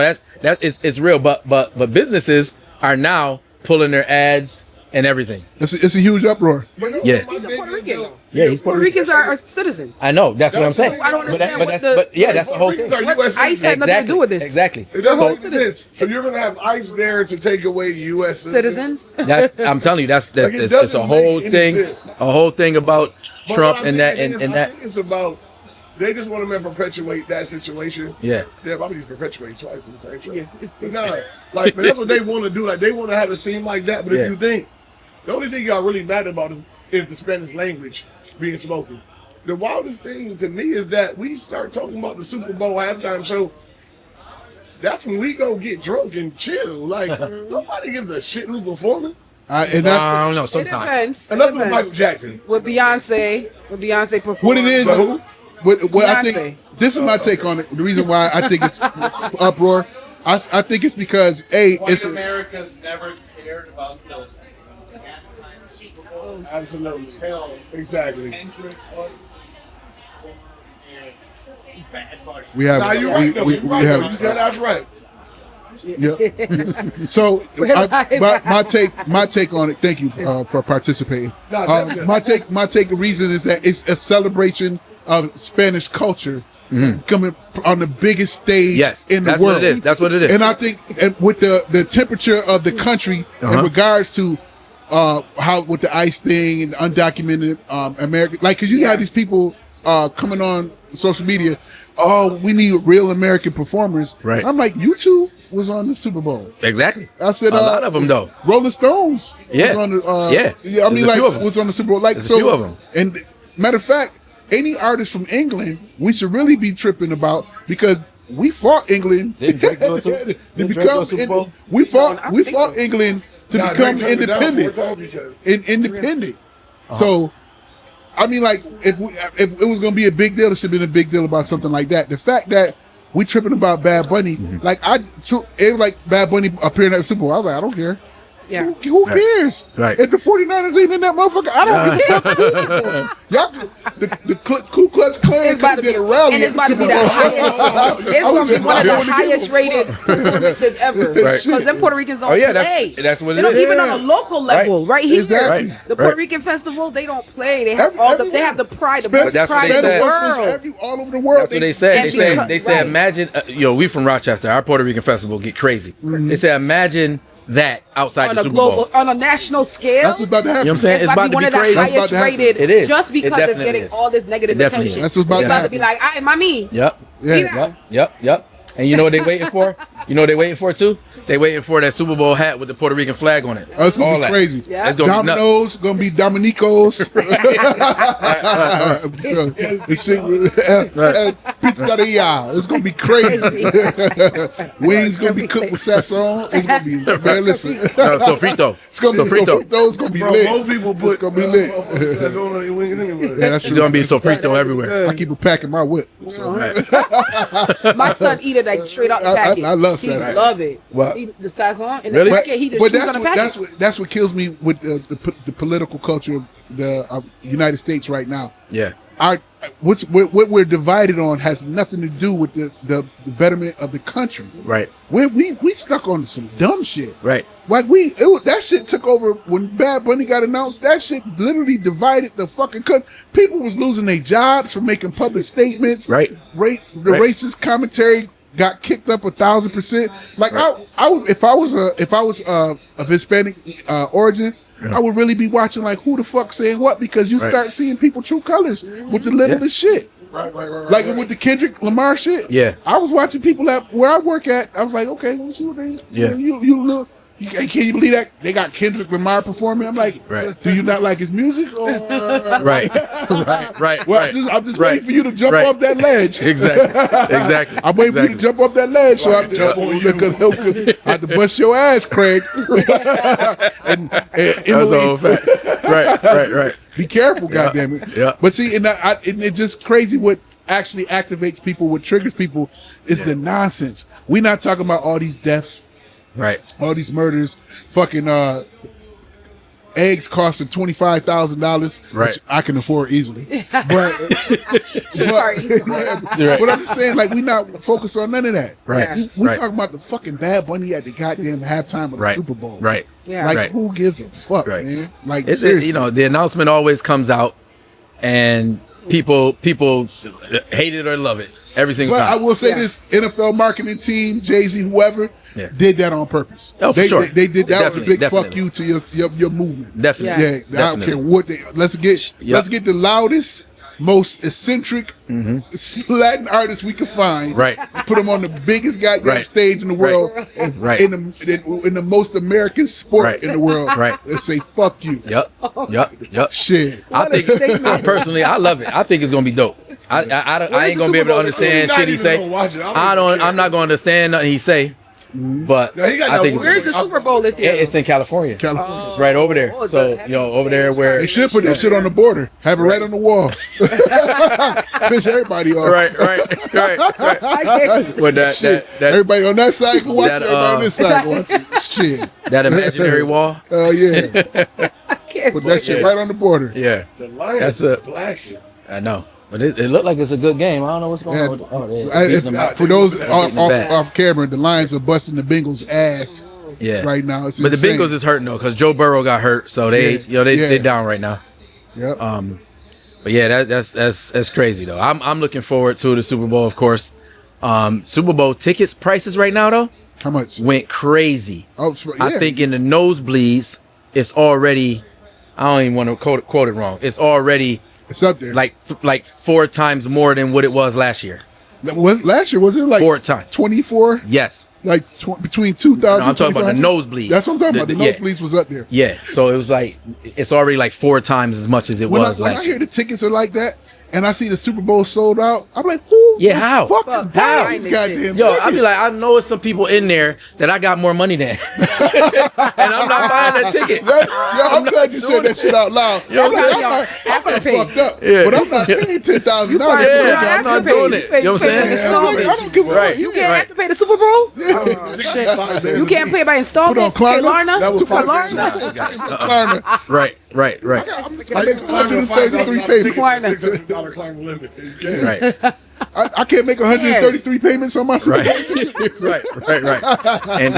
it's real. But businesses are now pulling their ads and everything. It's a huge uproar. Yeah. He's a Puerto Rican. though. Yeah, he's Puerto Ricans are citizens. I know. That's what I'm saying. I don't understand what that's the whole thing. What? ICE had nothing to do with this. Exactly. It doesn't make So, sense. So you're gonna have ICE there to take away U.S. citizens. Citizens. I'm telling you, that's Like, it it's doesn't a whole make any thing, sense. a whole thing about But Trump what and I'm that thinking and is, I that. think it's about they just want to perpetuate that situation. Yeah. Yeah, probably just perpetuate twice in the same show. But no, like, but that's what they want to do. Like, they want to have it seem like that. But Yeah. if you think the only thing y'all really mad about is the Spanish language being spoken. The wildest thing to me is that we start talking about the Super Bowl halftime show. That's when we go get drunk and chill. Like, nobody gives a shit who's performing. And that's I don't know. It Sometimes. depends. And that's It with Michael depends. Jackson. With Beyonce performed. what it is. So- What I Beyonce. think. This is my take on it. The reason why I think it's uproar. I think it's because it's America's never cared about the halftime Super Bowl. Absolutely. Hell, Exactly. Kendrick was and Bad Bunny. we have Nah, you're right, though. we You're right, though. have That's right. yeah. So Right. my take on it. Thank you for participating. No, definitely. My take reason is that it's a celebration of Spanish culture coming on the biggest stage Yes, in the that's world. what it is. That's what it is. And I think with the temperature of the country in regards to how with the ICE thing and undocumented American, like, because you have these people coming on social media. Oh, we need real American performers. Right. I'm like, you two was on the Super Bowl. Exactly. I said a lot of them though. Rolling Stones. Yeah. Was on the, Yeah. I mean, There's a few of like 'em. was on the Super Bowl. Like, There's a so. few of 'em. And matter of fact, any artist from England, we should really be tripping about because we fought England. Didn't Drake go to- to didn't Drake become go to Super Bowl? we fought I we think fought so. England to Nah, become Drake turned it down independent. 4 times, he said. Independent. So, I mean, like, if it was gonna be a big deal, it should have been a big deal about something like that. The fact that we tripping about Bad Bunny, like it was like Bad Bunny appearing at the Super Bowl. I was like, I don't care. Yeah. Who cares? Right. If the 49ers ain't in that motherfucker, I don't give a fuck. Who they for. Y'all, the Ku Klux Klan It's about to did be, a rally. and it's at about to be Super the Bowl. highest. It's going to be one of the I wouldn't give a highest fuck. rated performances ever. Right. Because them Puerto Ricans don't Oh, yeah, play. that's what it they don't is. even Yeah. on a local level, right, here. Exactly. Right. The Puerto Right. Rican festival, they don't play. They have Everywhere. they have the pride, the Spanish- most that's what pride they in the said. world. All over the world. That's what they said. They And said, because- they said, right. imagine, we from Rochester. Our Puerto Rican festival get crazy. They said, imagine that outside On the a Super global, Bowl. on a national scale. That's what's about to happen. You know what I'm saying? It's about to one be of the crazy. That's about highest to happen. rated, It is. just It because it's definitely getting is. all this negative It definitely attention. is. That's what's about It's to about to be happen. like, ay, mami. Yep. Yeah. Yep. And you know what they waiting for? You know what they waiting for too? They waiting for that Super Bowl hat with the Puerto Rican flag on it. Oh, it's gonna All be that. crazy. Yeah. It's gonna be nuts. Domino's gonna be Dominico's. Pizzeria. It's gonna be crazy. Wings gonna be cooked with sazon. It's gonna be, man. Listen, No, sofrito. it's gonna be Sofrito. sofrito. It's gonna be Bro, lit. most people put It's gonna be lit. that's on their wings anyway. Yeah, that's It's true. gonna be sofrito everywhere. I keep a pack in my whip. So. My son eat it like straight out the packet. I love He sazon. love it. What? He, the sazon and Really? the packet, he just But chews that's on the what, packet. that's what kills me with the political culture of the United States right now. Yeah. What we're divided on has nothing to do with the betterment of the country. Right. We stuck on some dumb shit. Right. Like that shit took over when Bad Bunny got announced. That shit literally divided the fucking country. People was losing their jobs for making public statements. Right. The Right. racist commentary got kicked up 1,000%. Like I would if I was of Hispanic origin. I would really be watching like who the fuck saying what because you Right. start seeing people true colors with the littlest shit. Right. Like with the Kendrick Lamar shit. Yeah. I was watching people at where I work at. I was like, okay, let me see what they. Yeah. You look. Can you believe that they got Kendrick Lamar performing? I'm like, Right. do you not like his music? Or, Right. Right. well, right. I'm just right. waiting for you to jump Right. off that ledge. Exactly. I'm waiting for you to jump off that ledge so I can jump on you. because I have to bust your ass, Craig. and That's the Emily, whole fact. Right. be careful, goddammit. Yeah. But see, and it's just crazy what actually activates people, what triggers people, is the nonsense. We're not talking about all these deaths, Right. all these murders, fucking eggs costing $25,000, Right. which I can afford easily. But, Right. but I'm just saying, like, we not focused on none of that. Right. We Right. talking about the fucking Bad Bunny at the goddamn halftime of the Right. Super Bowl. Right. Yeah. Like, Right. who gives a fuck, Right. man? Like, It's seriously. you know, the announcement always comes out, and people hate it or love it every single But time. I will say Yeah. this: NFL marketing team, Jay-Z, whoever, Yeah. did that on purpose. Oh, for they, sure. they did that. Was a Definitely, big fuck definitely. you to your movement. Definitely. Yeah, I don't Definitely. care what they. Let's get the loudest, most eccentric Latin artists we could find. Mm-hmm. Right. Put them on the biggest goddamn Right. stage in the world, and Right. in the most American sport Right. in the world. Right. And say fuck you. Yep. Yep. Shit. I What a think statement. I personally, I love it. I think it's gonna be dope. I Where's ain't the gonna be able Super to Bowl? understand Not shit he even say. gonna watch it. I don't I even don't. care. I'm not gonna understand nothing he say. But No, he got I that think it's, word. Where's the Super Bowl this year? it's in California. California. It's right over there. Oh, it's So a heavy over there fan. where. They should put that shit on the border. Have it right on the wall. Piss everybody off. Right. I can't- With that Shit. that everybody on that side can watch that, it. Everybody on this side can watch it. Shit. that imaginary wall. Oh yeah. I can't Put that shit Yeah. right on the border. Yeah, The Lions That's is a- blacking. I know. But it looked like it's a good game. I don't know what's going on. With For those off Bad. camera, the Lions are busting the Bengals' ass Yeah. right now. It's But the insane. Bengals is hurting though, because Joe Burrow got hurt, so they Yeah. they down right now. Yep. But yeah, that's crazy though. I'm looking forward to the Super Bowl, of course. Super Bowl tickets prices right now though How much? went crazy. Oh, yeah. I think in the nosebleeds, it's already. I don't even want to quote it wrong. It's already it's up there. like 4 times more than what it was last year. Last year, was it like 4 times. 24? Yes. Like between 2,000. No, I'm talking about the 2,500? nosebleeds. That's what I'm talking about. The Yeah. nosebleeds was up there. Yeah. So it was like it's already like 4 times as much as it When was I last hear year. the tickets are like that, and I see the Super Bowl sold out, I'm like, who Yeah, the how? fuck Fuck, is buying how? these goddamn Yo, tickets? I be like, I know it's some people in there that I got more money than, and I'm not buying that ticket. I'm glad you said that shit out loud. You know what I'm saying? I'm not fucked up, Yeah. but I'm not paying $10,000 for Yeah, that. I'm not doing it. You know what I'm saying? Yeah, I'm like, I don't give a Right. fuck. You can't Right. have to pay the Super Bowl? You You can't pay by installment? Put on Klarna? Klarna? That was Super $5. Klarna? Klarna. Right. I make 133 payments. $600 climb limit. You can't. Right. I can't make 133 payments on my Super Bowl Right. ticket. right. And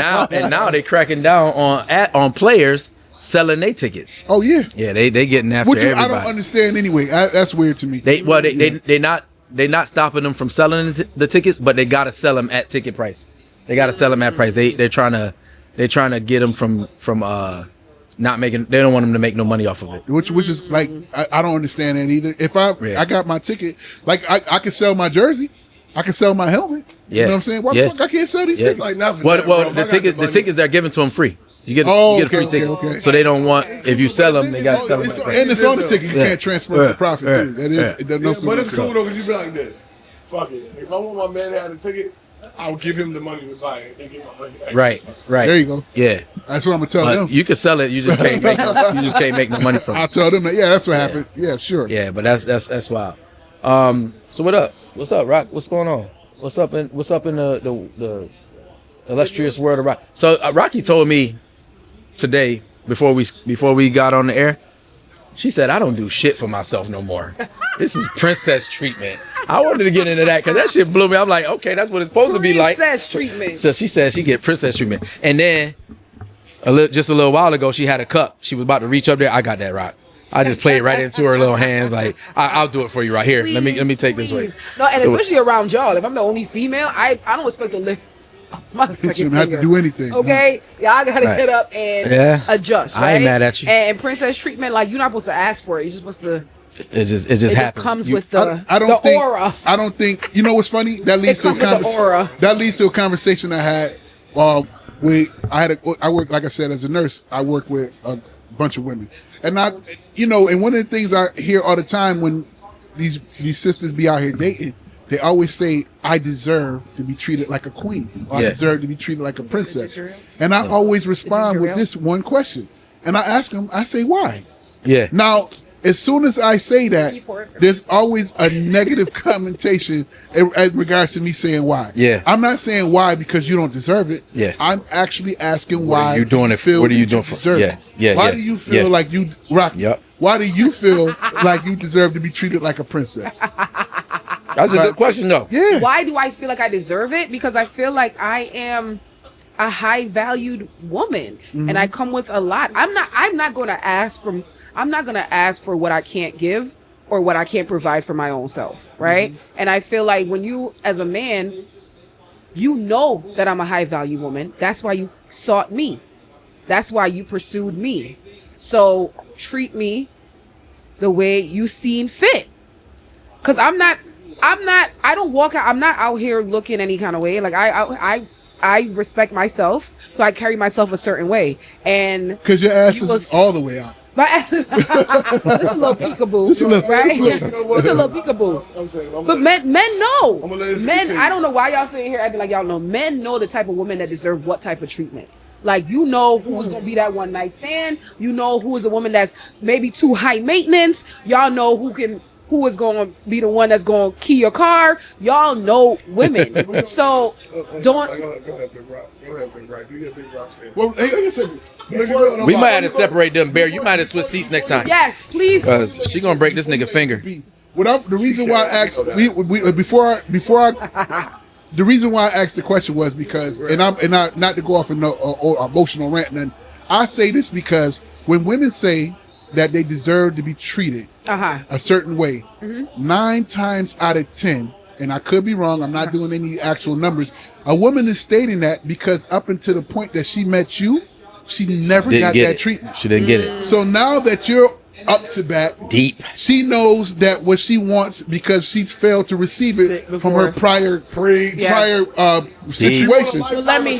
now they cracking down on players selling their tickets. Oh yeah, Yeah, they getting after which I everybody. don't understand anyway. That's weird to me. They not stopping them from selling the tickets, but they gotta sell them at ticket price. They gotta sell them at price. They're trying to get them from not making. They don't want them to make no money off of it. Which is like I don't understand that either. If I got my ticket, like I could sell my jersey, I can sell my helmet. You Yeah. know what I'm saying? Why Yeah. the fuck I can't sell these Yeah. tickets? Like, not for Well, that, bro. If I the got tickets money- the tickets they're giving to them free. You get Oh, you get a free okay, ticket. okay. So they don't want if you sell them, they gotta sell them. And it's on the ticket. You Yeah. can't transfer Yeah. the profit Yeah. too. That is, Yeah. there's no Yeah, but it's super- cool though, because you be like this. Fuck it. If I want my man to have a ticket, I'll give him the money to buy it and get my money back. Right. There you go. Yeah. That's what I'm gonna tell But them. you can sell it. You just can't make no money from I'll it. tell them that. Yeah, that's what happened. Yeah, sure. Yeah, but that's wild. So what up? What's up, Rock? What's going on? What's up in the illustrious world of Rock? So Rocky told me today before we got on the air. She said, I don't do shit for myself no more. This is princess treatment. I wanted to get into that because that shit blew me. I'm like, okay, that's what it's supposed to be like. Princess treatment. So she said she get princess treatment. And then just a little while ago, she had a cup. She was about to reach up there. I got that, Rock. I just played right into her little hands. Like, I'll do it for you right here. Let me take this way. Please. No, and So- especially around y'all. If I'm the only female, I don't expect to lift my fucking You don't have to finger. do anything. Okay, y'all gotta Right. get up and Yeah. adjust. I Right? ain't mad at you. And princess treatment, like you're not supposed to ask for it. You're just supposed to. It just It just happens. comes You- with the I don't the think. aura. I don't think. You know what's funny? That leads to a comes with the aura. That leads to a conversation I had. I work, like I said, as a nurse. I work with a bunch of women, and and one of the things I hear all the time when these sisters be out here dating, they always say, "I deserve to be treated like a queen. Or I Yeah. deserve to be treated like a princess." And I always respond with this one question, and I ask them, I say, "Why?" Yeah. Now, as soon as I say that, there's always a negative connotation in regards to me saying why. Yeah. I'm not saying why because you don't deserve it. Yeah. I'm actually asking What are why you doing it- feel what are you that doing for- deserve yeah, it. yeah, Why yeah, do you feel yeah. like you Rocky? Yep. Why do you feel like you deserve to be treated like a princess? That's a good question, though. Yeah. Why do I feel like I deserve it? Because I feel like I am a high valued woman and I come with a lot. I'm not going to ask for what I can't give or what I can't provide for my own self, right? And I feel like when you as a man, you know that I'm a high value woman. That's why you sought me. That's why you pursued me. So treat me the way you seen fit. Cause I'm not out here looking any kind of way. Like I respect myself, so I carry myself a certain way. And Because your ass you is will- all the way out. my ass, just a little peekaboo, Just a little- right? just a little. Just a little peekaboo. I'm saying, I'm But gonna- men know. I'm gonna let this Men, continue. I don't know why y'all sitting here acting like y'all know. Men know the type of women that deserve what type of treatment. Like, you know who's gonna be that one night stand. You know who is a woman that's maybe too high maintenance. Y'all know who is gonna be the one that's gonna key your car. Y'all know women. So don't. Go ahead, Big Rock. Go ahead, Big Rock. Do your Big Rock stand. Well, hey, listen. We might have to separate them, Bear. You might have switched seats next time. Yes, please. Because she going to break this nigga finger. The reason why I asked the reason why I asked the question was because, and I not to go off in no emotional rant, and I say this because when women say that they deserve to be treated a certain way, 9 times out of 10, and I could be wrong, I'm not doing any actual numbers, a woman is stating that because up until the point that she met you, she never Didn't got get that it. treatment. She didn't get it. So now that you're up to bat, Deep. she knows that what she wants because she's failed to receive it from her prior situations. But let me.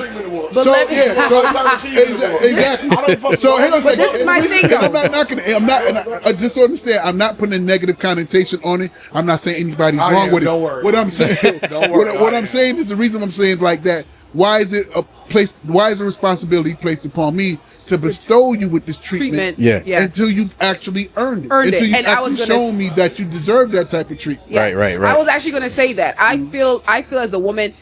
So yeah, so exactly. So hang on a second. this is my thing, And I'm though. not knocking it. I'm not. And I just so understand. I'm not putting a negative connotation on it. I'm not saying anybody's I wrong am, with it. don't worry. What I'm saying. Don't worry, what I I'm am. saying is the reason I'm saying like that. Why is it why is the responsibility placed upon me to bestow you with this treatment? Yeah. Until you've actually earned it. Earned it. Until you've And I was actually gonna shown me that you deserve that type of treatment. Yes. Right. I was actually gonna say that. I feel as a woman,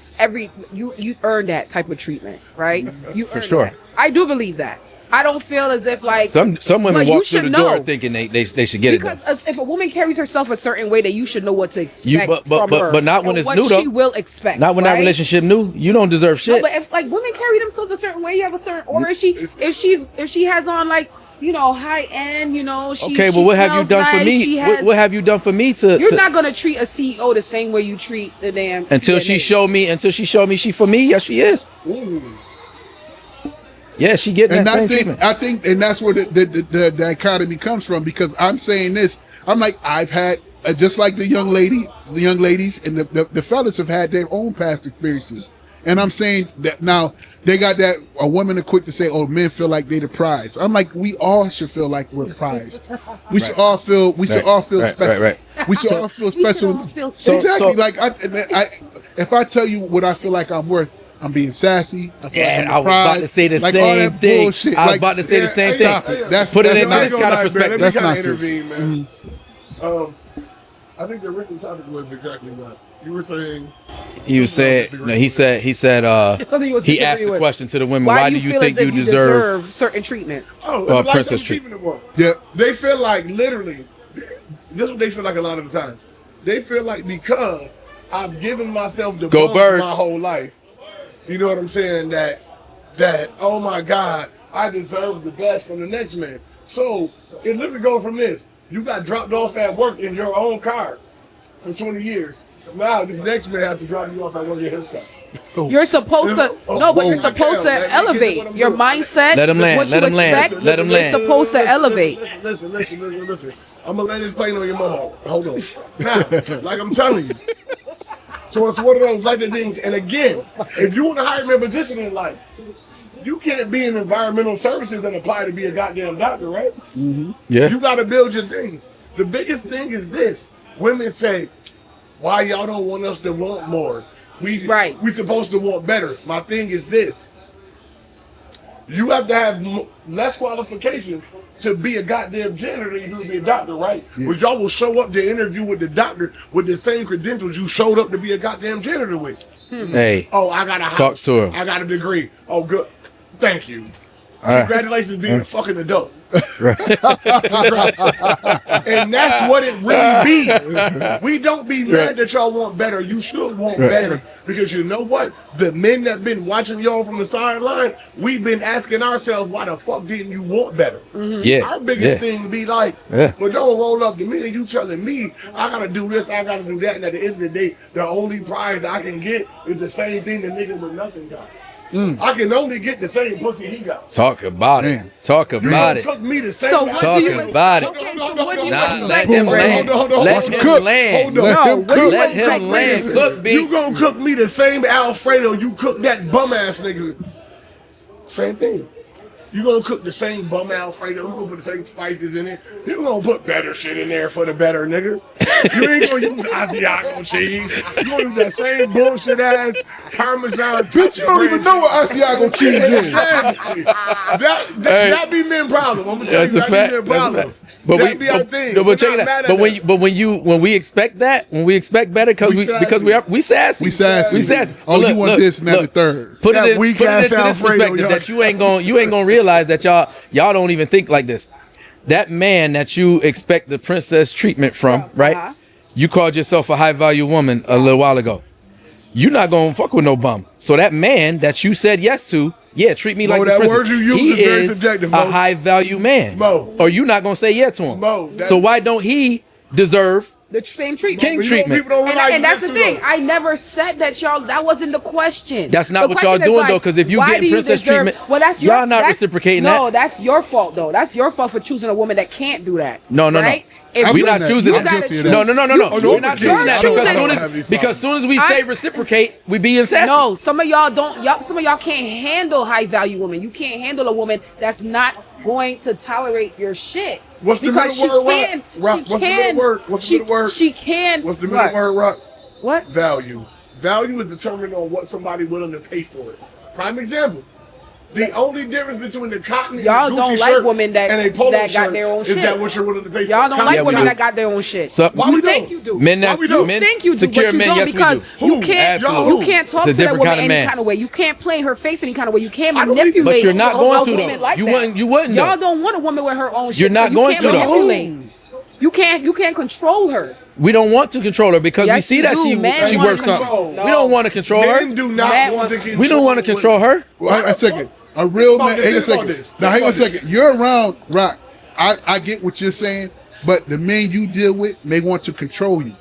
you earn that type of treatment, right? You For earn sure. that. I do believe that. I don't feel as if like Some women But you walk through should the door know. thinking they should get it done. because if a woman carries herself a certain way, that you should know what to expect from her. But not when and it's what new, though. she will expect. Not when that right? relationship new. You don't deserve No, shit. but if like women carry themselves a certain way, you have a certain, or if she has on like high end, she Okay, she well, what have you smells done for nice, me? she has- What have you done for me to? You're to- not gonna treat a CEO the same way you treat the damn until she CNA. showed me she for me. Yes, she is. Yeah, she getting And that same treatment. I think, and that's where the dichotomy comes from. Because I'm saying this, I'm like, I've had just like the young ladies, and the fellas have had their own past experiences. And I'm saying that now they got that a women are quick to say, "Oh, men feel like they the prize." I'm like, we all should feel like we're prized. We should all feel. We should all feel special. Right. We should all feel We should special. all feel Exactly. so- Like if I tell you what I feel like I'm worth, I'm being sassy. I feel Yeah, like I'm I was about to say the like all same that thing. bullshit. I was Like, about to say the same stop thing. it. That's Put it that's into this nonsense. kind of perspective. That's Let me nonsense. intervene, man. I think the original topic was exactly that. You were saying He was saying, no, he said, Something he was he asked disagreeing the with. question to the women, why do you feel think as you if deserve? certain treatment? it's Well, like princess some treatment. treatment at work. Yeah. They feel like literally, this is what they feel like a lot of the times. They feel like because I've given myself the Go bumps Birds. my whole life, you know what I'm saying? That oh my God, I deserve the best from the next man. So it literally goes from this: you got dropped off at work in your own car for 20 years. Now this next man has to drop you off at work in his car. You're supposed to but you're supposed to elevate your mindset. Let him land, What let you him land, expect, let him you're land. supposed to elevate. Listen. I'm gonna let this plane on your mohawk. Hold on. Now, like I'm telling you. So it's one of those like the things. And again, if you want a higher man position in life, you can't be in environmental services and apply to be a goddamn doctor, right? Yeah. You gotta build your things. The biggest thing is this: women say, "Why y'all don't want us to want more? We supposed to want better." My thing is this: You have to have less qualifications to be a goddamn janitor than you do to be a doctor, right? Yeah. But y'all will show up to interview with the doctor with the same credentials you showed up to be a goddamn janitor with. Hey, Oh, I got a house. Talk to him. I got a degree. Oh, good. Thank you. Congratulations being a fucking adult. Congrats. And that's what it really be. We don't be mad that y'all want better. You should want better. Because you know what? The men that been watching y'all from the sideline, we've been asking ourselves, why the fuck didn't you want better? yeah, Our biggest yeah. thing be like, Yeah. well, don't roll up to me and you telling me I gotta do this, I gotta do that, and at the end of the day, the only prize I can get is the same thing the nigga with nothing got. I can only get the same pussy he got. Talk about it. Damn. Talk You about gonna it. cook me the same. So what Talk do you about it. Okay, so what do you Nah, let expect? him Hold on, land. hold on, Let hold on. him Cook. land. Hold on. Let No, him what do you cook. Let expect? him land. Listen, Cook, B. You gonna cook me the same Alfredo you cook that bum ass nigga. Same thing. You gonna cook the same bum Alfredo, you gonna put the same spices in it. You gonna put better shit in there for the better nigga. You ain't gonna use Asiago cheese. You gonna use that same bullshit ass Parmesan. Bitch, you don't even know what Asiago cheese is. Exactly. That be men problem. I'm gonna tell That's you a that fact. be men That's a problem. fact. But That be our thing. no, We're but check not it mad out. at that. When we expect that, when we expect better, because We we sassy. We sassy. We sassy. Oh, Look, you want look, this and that look. the third. Put That it in, weak put it ass into this Alfredo, perspective y'all. that you ain't gonna realize that y'all don't even think like this. That man that you expect the princess treatment from, right? Uh-huh. You called yourself a high value woman a little while ago. You're not gonna fuck with no bum. So that man that you said yes to, yeah, treat me Mo, like the that princess. word you use He is very is subjective, a Mo. high value man. Mo. Or you not gonna say yeah to him. Mo, that- So why don't he deserve the same treatment. king But you know treatment? people don't And, realize and that's the this thing. too, I never said that y'all. That wasn't the question. That's not The what y'all question is doing, like, though, 'cause if you why getting do princess deserve- treatment, well, that's your, y'all not that's- reciprocating no, that. that's your fault though. That's your fault for choosing a woman that can't do that. No, right? If We're you- not that. choosing you that. gotta guilty of choose- that. No. Oh, no, We're not you're choosing that choosing. because I don't soon have these as problems. we say reciprocate, we being sassy. No, some of y'all don't. Some of y'all can't handle high value women. You can't handle a woman that's not going to tolerate your shit. What's the Because middle word, she can. Rock? She What's the can. middle word? What's the she, middle word? She can. What's the middle word, Rock? What? Value. Value is determined on what somebody willing to pay for it. Prime example. The only difference between the cotton and Y'all the Gucci don't like shirt women that- and a polo that got shirt their own is shit. that what you're willing to pay for? Y'all don't Cotton- like Yeah, we women do. that got their own shit. So- Why you we think don't? you do? Men that's Why we don't? men, think you do, secure but you men, don't yes, because we do. you can't. Absolutely. You can't talk It's a to that different woman kind of any man. kind of way. You can't play in her face any kind of way. You can't I don't manipulate. But you're not a going to, woman though. Like You that. wouldn't, though. Y'all don't want a woman with her own shit. You're not You going can't to, though. manipulate. You can't control her. We don't want to control her because we Yes, see you that do. she Men wanna works something. control. We don't want to control Men her. do not Men want to want- control. We don't want to control her. Well, a second. A real Think man. about Hang a this, think second. about this, Now, think hang on a about this. second. You're around, Rock. I get what you're saying, but the men you deal with may want to control you.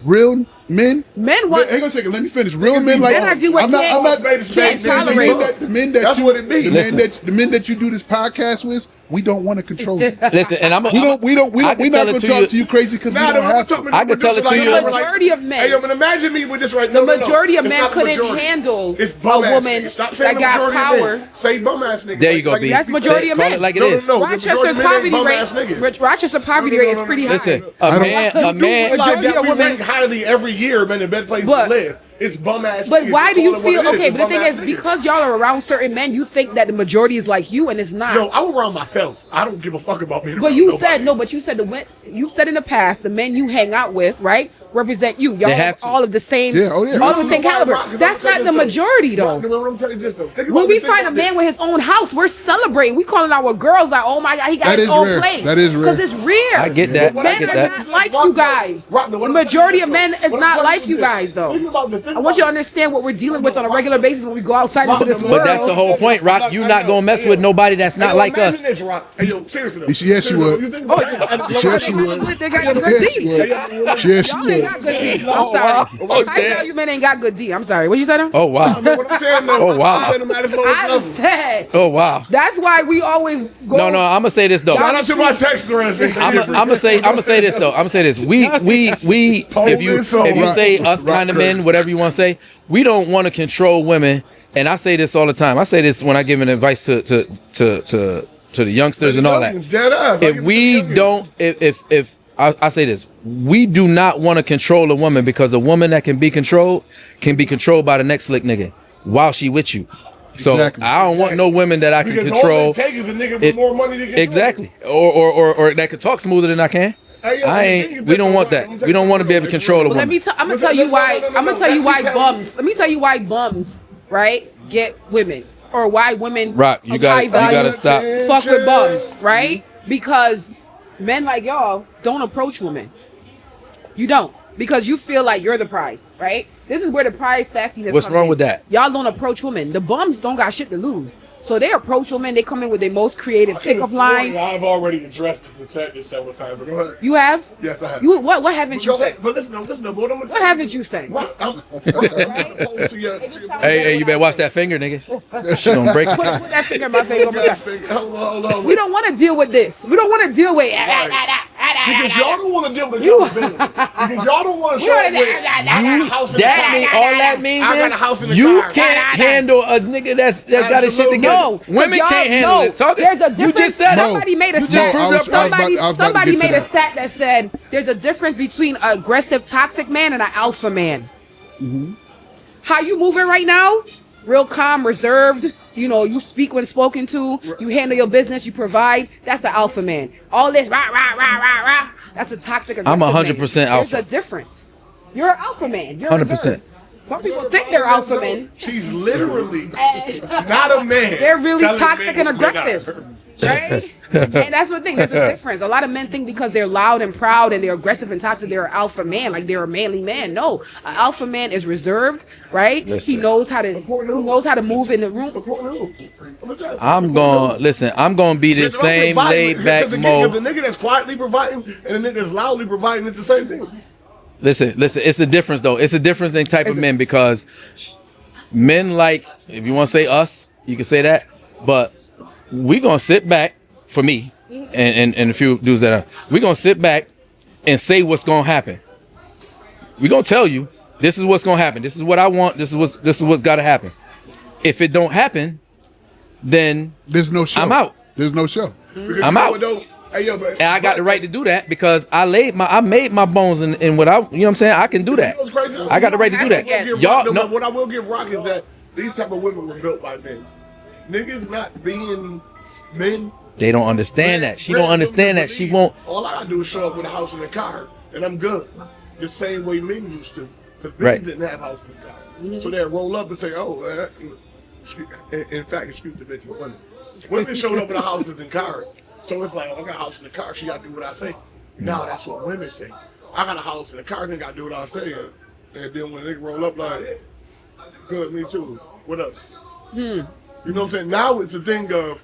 Real men. Men want. Hang on a second. Let me finish. Real Niggas men be like Men I deal with I'm not. I'm not. can't saying tolerate. the men that That's you, what it be. The Listen. men that you do this podcast with, we don't want to control you. Listen, and We don't. We're not tell going it to to talk you- to you crazy because we Nah, don't I'm have talking to. to I can tell it to like- you. like- The majority of men- Hey, yo, but imagine me with this right The now. majority of It's men not the couldn't majority. handle It's a bum ass woman niggas. Stop saying that the got majority of power. men. Say bum ass niggas. There you go, B. That's majority of Call men. it like it No, is. no, no. The Rochester's majority of men ain't poverty bum-ass rate. niggas. Rochester's poverty rate is pretty high. Listen, I a don't- man, You a man. like Majority that of we women- rank highly every year, man, the best place But- to live. It's bum ass. But why do you feel okay? But the thing is, because because y'all are around certain men, you think that the majority is like you, and it's not. no, I'm around myself. I don't give a fuck about being. But around you nobody. said no. But you said you said in the past the men you hang out with, right, represent you. Y'all They have have to. all of the same, Yeah, oh, yeah. all of the same You know why, caliber. Rock? 'Cause That's I'm not the telling you this, majority though. though. Rock, remember, I'm telling you this though. Think When about we this, think find a about man this. with his own house, we're celebrating. We calling our girls like, oh my god, he got That his is own rare. place. That is rare. Because it's rare. I get that. But I Men get are that. not like Rock, you though. guys. Rock, though, The what I'm telling majority you of this, men though. is What I'm not telling like you this. guys though. Think about this, think I want you to about this. understand what we're dealing with on a regular basis when we go outside into this But world. But that's the whole point, Rock. You not gonna mess with nobody that's not like us. This, Rock. Hey, yo, seriously though. Yes, she Seriously, would. you think Oh, about yeah. this? Yes, she would. They got good Yes, she D. would. Yes, she Y'all ain't got would. good D. I'm Oh, sorry. wow. Oh, High damn. value men ain't got good D. I'm sorry. What you said? Oh wow. I know what I'm saying though. Oh, wow. I'm saying them at his lowest I level. said. Oh wow. That's why we always go. No, I'm gonna say this though. Shout out to my texter as they say I'm different. gonna say this though. I'm gonna say this. We if you say us kind of men, whatever you want to say, we don't want to control women. And I say this all the time. I say this when I give an advice to the youngsters and all that. Dead ass. If we don't, if I say this, we do not want to control a woman because a woman that can be controlled by the next slick nigga while she with you. So Exactly. I don't want no women that I can Because control. all it takes is a nigga with It- more money to control. Exactly. Or that could talk smoother than I can. Hey, yo, I the ain't. thing is We don't that- want that. We don't want to be able to control a Well, woman. let me tell. I'm gonna But tell you no, why. no, no, I'm gonna no, tell you let why me tell bums. Let me tell you why bums, right, get women, or why women Rock, you of gotta- high you value gotta stop. fuck with bums, right? Because men like y'all don't approach women. You don't. Because you feel like you're the prize, right? This is where the prize sassiness What's comes wrong in. with that? Y'all don't approach women. The bums don't got shit to lose. So they approach women. They come in with their most creative pickup line. I've already addressed this and said this several times, but go ahead. You have? Yes, I have. You what haven't you Go said? ahead. But listen, what I'm gonna What haven't you said? What? I'm not opposed to your Hey, you better watch that finger, nigga. She gonna break Put it. that finger in my face one more time. Hold on. We don't want to deal with this. We don't want to deal with Because y'all don't want to deal with You- accountability. Because y'all don't want to We show don't up with I got a house in the That car. mean all that means I got a house in the is you car. can't handle a nigga that got his shit Absolutely. together. No, 'cause Women y'all- can't handle no, it. Talk, there's a you difference. just said No. Somebody made a No, stat. I was about to Somebody get to made a that. stat that said there's a difference between an aggressive toxic man and an alpha man. How you moving right now? Real calm, reserved. You know, you speak when spoken to. You handle your business. You provide. That's an alpha man. All this rah rah rah rah rah. That's a toxic. I'm aggressive 100% man. alpha. There's a difference. You're an alpha man. You're 100%. reserved. Some people think they're alpha men. She's literally not a man. They're really telling toxic men and who men are. aggressive. Right? And that's the thing. There's a difference. A lot of men think because they're loud and proud and they're aggressive and toxic, they're an alpha man, like they're a manly man. No, an alpha man is reserved, right? Listen. He knows how to move in the room. I'm gonna be the same laid back Because the mode. nigga that's quietly providing and the nigga that's loudly providing, it's the same thing. Listen, it's a difference though. It's a difference in type of Is it? men because men like, if you want to say us, you can say that, but we gonna sit back for me and a few dudes that are, we gonna sit back and say what's gonna happen. We gonna tell you this is what's gonna happen. This is what I want. This is what's gotta happen. If it don't happen, then There's no show. I'm out. There's no show. Because I'm you know out. what, though? Hey, yo, but, and I got the right to do that because I made my bones in what I, you know what I'm saying? I can do that. You know what's crazy, though? I got the right to do that. Y'all know. What I will give Rock is that these type of women were built by men. Niggas not being men. They don't understand that. She don't understand that. She won't. All I gotta do is show up with a house and a car, and I'm good. The same way men used to. Because bitches Right. didn't have house and cars. So they'd roll up and say, oh, in fact, excuse the bitches, women. Women showed up with houses and cars. So it's like, oh, I got a house and a car, she gotta do what I say. Now that's what women say. I got a house and a car, nigga gotta do what I say. And then when a nigga roll up like, good, me too. What up? You know what I'm saying? Now it's a thing of,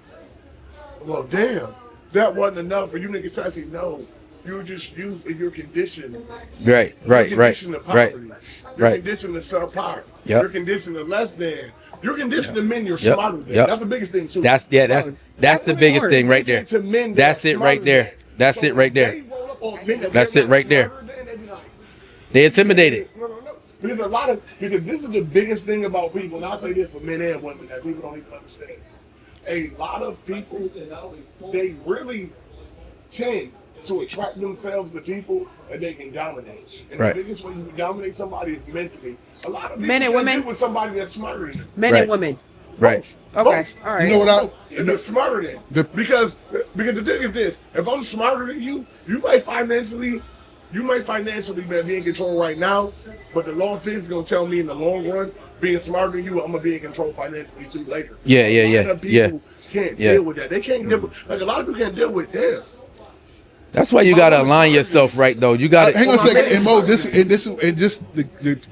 well, damn, that wasn't enough for you niggas to actually know. You're just used in your condition. Right. You're conditioned to poverty. You're Right. conditioned to subpar. Yep. You're conditioned to less than. You're conditioned to men you're Yep. smarter than. Yep. That's the biggest thing too. That's the biggest thing right there. To men that That's are it right smarter there. than. That's So it right there. they roll up on men that That's they're it not right there. smarter than, they be like, They intimidated. No. Because this is the biggest thing about people, and I'll say this for men and women that people don't even understand. A lot of people, they really tend to attract themselves to people that they can dominate. And Right. the biggest way you can dominate somebody is mentally. A lot of people Men and can't women? deal with somebody that's smarter than them. Men Right. and women. Right. Okay. Both. All right. You know what I? And they're smarter than The- because the thing is this: if I'm smarter than you, you might financially be in control right now, but the law of physics is gonna tell me in the long run, being smarter than you, I'm gonna be in control financially too later. Yeah, yeah, A lot yeah, of people can't yeah. deal with that. They can't deal with, like a lot of people can't deal with damn. That's why you gotta align yourself right though. You gotta Hang on a Well, my second, man- and Mo. Just the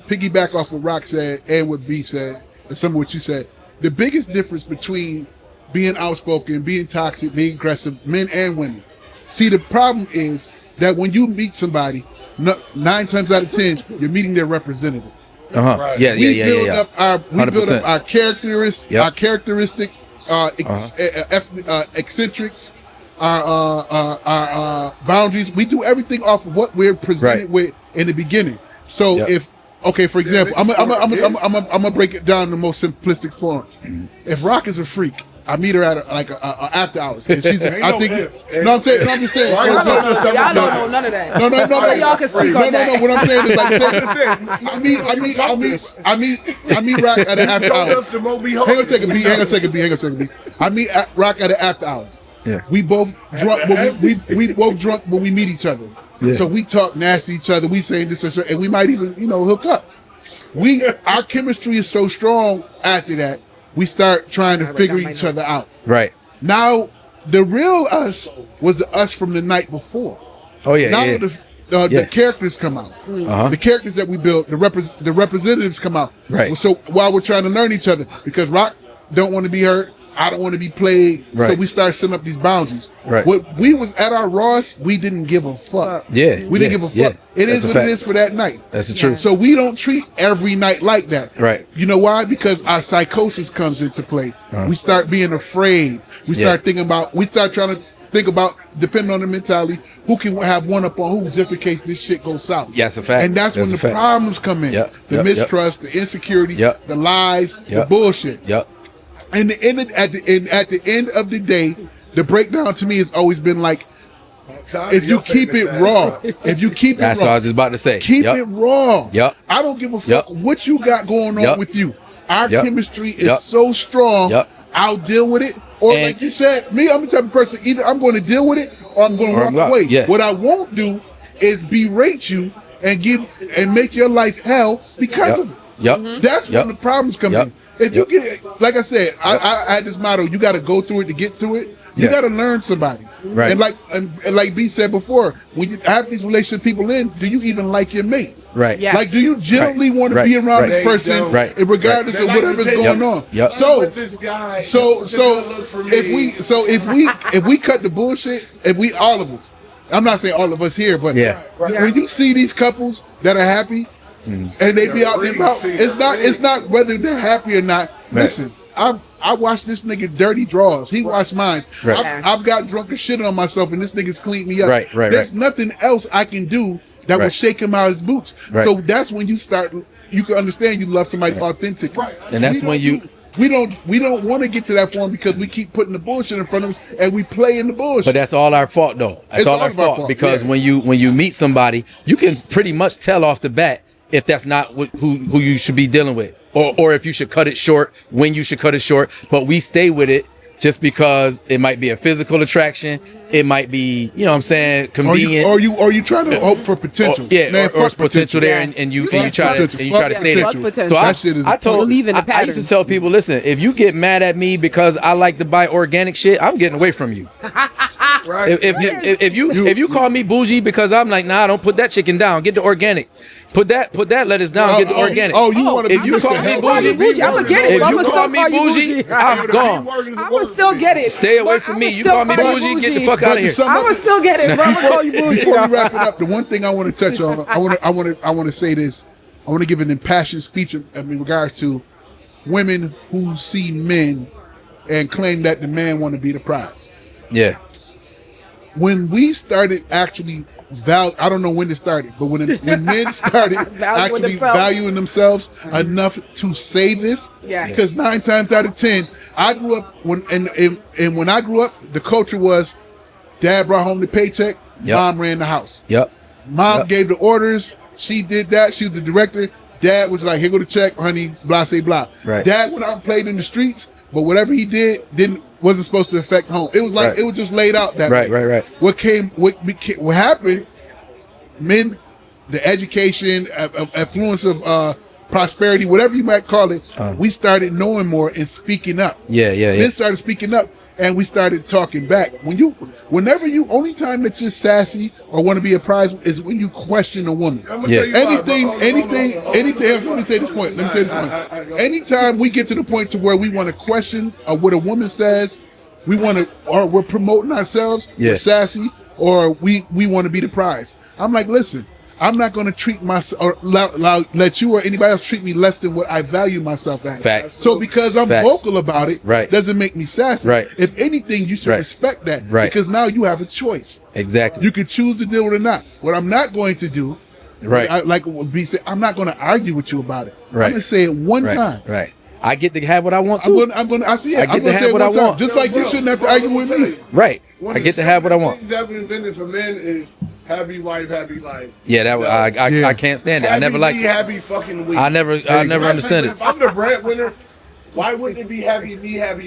piggyback off what Rock said and what B said, and some of what you said. The biggest difference between being outspoken, being toxic, being aggressive, men and women. See, the problem is that when you meet somebody, 9 times out of 10, you're meeting their representative. Uh-huh. Right. Yeah. We build up our 100%. characteristics, Yep. our characteristic eccentrics, our boundaries. We do everything off of what we're presented Right. with in the beginning. So Yep. if okay, for example, I'm niggas gonna smart, break it down in the most simplistic form. If Rock is a freak, I meet her at a after hours. And she's, Ain't I no think, if. no, I'm saying, no, I'm just saying. Why no, you no, talking no, to somebody? Y'all don't know none of that. no. Y'all can speak No, on that. What I'm saying is like, Listen, I meet Rock at an after told hours. us the Mo be Hang on a second, B. Hang on a second, B. I meet Rock at an after hours. Yeah. We both drunk, but we both drunk when we meet each other. Yeah. So we talk nasty to each other. We saying this and we might even, hook up. Our chemistry is so strong after that. We start trying to figure each other out. Right. Now, the real us was the us from the night before. Oh yeah. Now yeah. the characters come out. Uh-huh. The characters that we built, the representatives come out. Right. So while we're trying to learn each other, because Rock don't want to be hurt, I don't want to be played. So Right. we start setting up these boundaries. Right. What we was at our Ross, we didn't give a fuck. Yeah, We didn't give a fuck. yeah. It That's is a what fact. it is for that night. That's the truth. So we don't treat every night like that. Right. You know why? Because our psychosis comes into play. We start being afraid. We Yeah. start trying to think about, depending on the mentality, who can have one up on who just in case this shit goes south. Yeah, that's a fact. And that's when That's the a fact. problems come in. Yep, The yep, mistrust, the insecurities, Yep. the lies, the Yep. bullshit. Yep. And at the end of the day, the breakdown to me has always been like, if you keep it raw, if you keep it That's raw, what I was just about to say. keep Yep. it raw. Yep. I don't give a fuck Yep. what you got going on Yep. with you. Our Yep. chemistry is Yep. so strong. Yep. I'll deal with it. Or And- like you said, me, I'm the type of person, either I'm going to deal with it or I'm going to Or walk I'm not. away. Yeah. What I won't do is berate you and make your life hell because Yep. of it. Yep. That's Yep. when the problems come Yep. in. If you Yep. get it, like I said, I had this motto: you got to go through it to get through it. You Yeah. got to learn somebody. Right. And like B said before, when you have these relationship people in, do you even like your mate? Right. Yeah. Yes. Like, do you generally Right. want to Right. be around Right. this They person, don't. Right. regardless Right. of whatever's Yep. going on? Yep. So, this guy. so look for me. if we cut the bullshit, all of us, I'm not saying all of us here, but Yeah. when you see these couples that are happy and they be out there about, it's not whether they're happy or not. Right. Listen, I watched this nigga dirty draws. He watched mine. Right. I've got drunk and shit on myself, and this nigga's cleaned me up. Right. There's nothing else I can do that will Right. shake him out of his boots. Right. So that's when you start. You can understand you love somebody authentic. Right. And that's We when don't you- do- We don't want to get to that point because we keep putting the bullshit in front of us and we play in the bullshit. But that's all our fault though. That's It's all all our of our fault fault, because yeah. when you meet somebody, you can pretty much tell off the bat if that's not who you should be dealing with, or if you should cut it short, when you should cut it short. But we stay with it just because it might be a physical attraction, it might be, you know what I'm saying, convenience. Or you trying to hope for potential. Yeah, Man, or fuck potential there, Yeah. and you Fuck try to potential. stay there. Fuck potential. So That shit is- I told Believe in the I used to patterns. tell people, listen, if you get mad at me because I like to buy organic shit, I'm getting away from you. Right. If you call me bougie because I'm like, nah, don't put that chicken down, get the organic. Put that lettuce down, get the organic. You want to if you call me bougie, I'ma get it, if but you I'ma call still me call you bougie, bougie. I'm gone. I would still get it. Stay away But from I'ma me. You still call me call you bougie, get the bougie. fuck out of to here. sum I up- would still get it, but I'm gonna call you bougie. Before we wrap it up, the one thing I want to touch on, I want to say this. I want to give an impassioned speech in regards to women who see men and claim that the man want to be the prize. Yeah. When we started actually I don't know when it started, but when men started actually themselves. valuing themselves enough to say this, Yeah. because 9 times out of 10, I grew up when I grew up, the culture was dad brought home the paycheck, Yep. mom ran the house. Yep. Mom Yep. gave the orders. She did that. She was the director. Dad was like, here go the check, honey, blah, say blah. Right. Dad went out and played in the streets, but whatever he did wasn't supposed to affect home. It was like, Right. it was just laid out that Right, way. right. What happened, men, the education, affluence of prosperity, whatever you might call it, we started knowing more and speaking up. Yeah. Men started speaking up and we started talking back. Only time that you're sassy or want to be a prize is when you question a woman. I'm gonna Yeah. tell you why, Anything bro. else, let me say this point. Anytime we get to the point to where we want to question what a woman says, we're promoting ourselves, Yeah. we're sassy, or we want to be the prize. I'm like, listen, I'm not going to treat myself or let you or anybody else treat me less than what I value myself as. Facts. So because I'm Facts. vocal about it, Right. doesn't make me sassy. Right. If anything, you should Right. respect that. Right. Because now you have a choice. Exactly. You can choose to deal with it or not. What I'm not going to do, Right. like what B said, I'm not going to argue with you about it. Right. I'm going to say it one Right. time. Right. I get to have what I want I'm too. gonna. I see it. I I'm get to gonna say have it what one I time. want. Just like you shouldn't have to argue with me. Right. One I of get the to have what I stupidest want. things that been invented for men is happy wife, happy life. Yeah, that Yeah. I can't stand it. I never liked be it. happy fucking week. I never understood it. If I'm the breadwinner, why wouldn't it be happy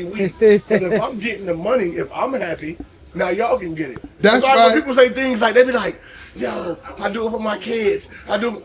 week? But if I'm getting the money, if I'm happy, now y'all can get it. That's why why- when people say things like they be like, "Yo, I do it for my kids. I don't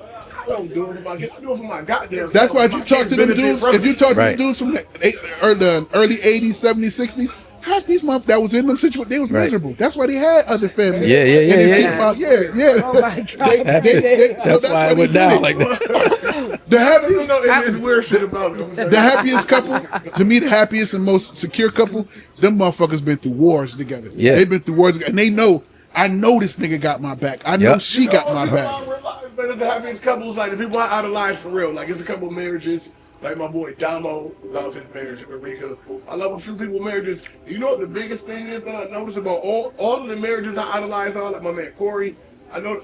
do it for my kids. I do it for my goddamn." That's self. why if My you talk kids to them benefit dudes, from if you it. talk to Right. them dudes from the early 80s, 70s, 60s, half these months that was in them situations, they was Right. miserable. That's why they had other families. Yeah, yeah, yeah, And they yeah, think yeah. about- yeah. Oh my God. So That's why it went down like that. The I happiest, don't know. It's weird shit about them. the happiest couple, to me, the happiest and most secure couple, them motherfuckers been through wars together. Yeah. They've been through wars, and they know. I know this nigga got my back. I know Yep. she got my back. I realize, man, the happiest couples, like the people I idolize for real. Like it's a couple of marriages. Like my boy Damo, love his marriage with Rika. I love a few people marriages. You know what the biggest thing is that I notice about all of the marriages I idolize on, like my man Corey. I know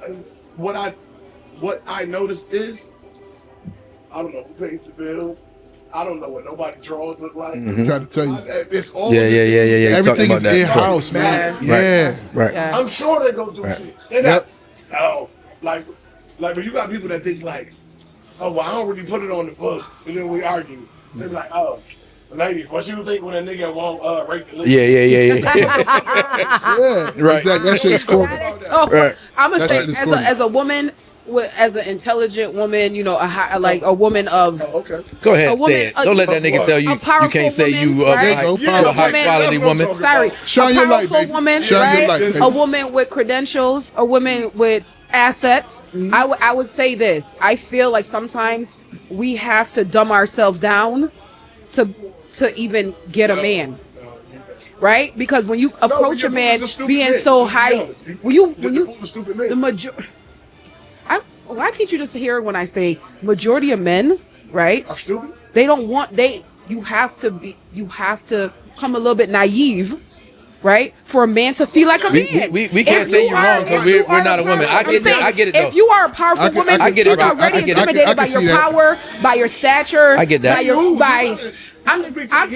what I noticed is I don't know who pays the bills. I don't know what nobody draws look like. I'm trying to tell you. It's all Yeah. You talking Everything about is that. in house, man. Right. Yeah. Right. Yeah. I'm sure they go through shit. They're Yep. not, oh, like, but you got people that think like, oh, well, I don't really put it on the book, and then we argue. They be like, oh, ladies, what you think when a nigga won't rape the lady? Yeah. Yeah. Right. Exactly. That shit is cool. So Right. I'm gonna That say, shit is corny. as a woman, as an intelligent woman, you know, like a woman of Okay. Go ahead, A woman- say it. Don't let that nigga tell you a powerful you can't say woman, you right? There you go. you're a high Woman- quality That's what I'm woman. talking sorry, Shine a your light, powerful baby. woman, Shine your right? light, baby. A woman with credentials, a woman with assets. I would say this. I feel like sometimes we have to dumb ourselves down to even get a man. Right? Because when you approach a man being so high, when you the major, why can't you just hear when I say majority of men, right? I'm stupid. They don't want you have to come a little bit naive, right? For a man to feel like a man. We can't If say you you're are- wrong if because you we're are not a the woman. I powerful- get I'm saying, I get it though. If you are a powerful woman, I get it, you're right. already I get it. intimidated I by can your see that. power, by your stature, I get that. by your You, by. I'm speak to the I'm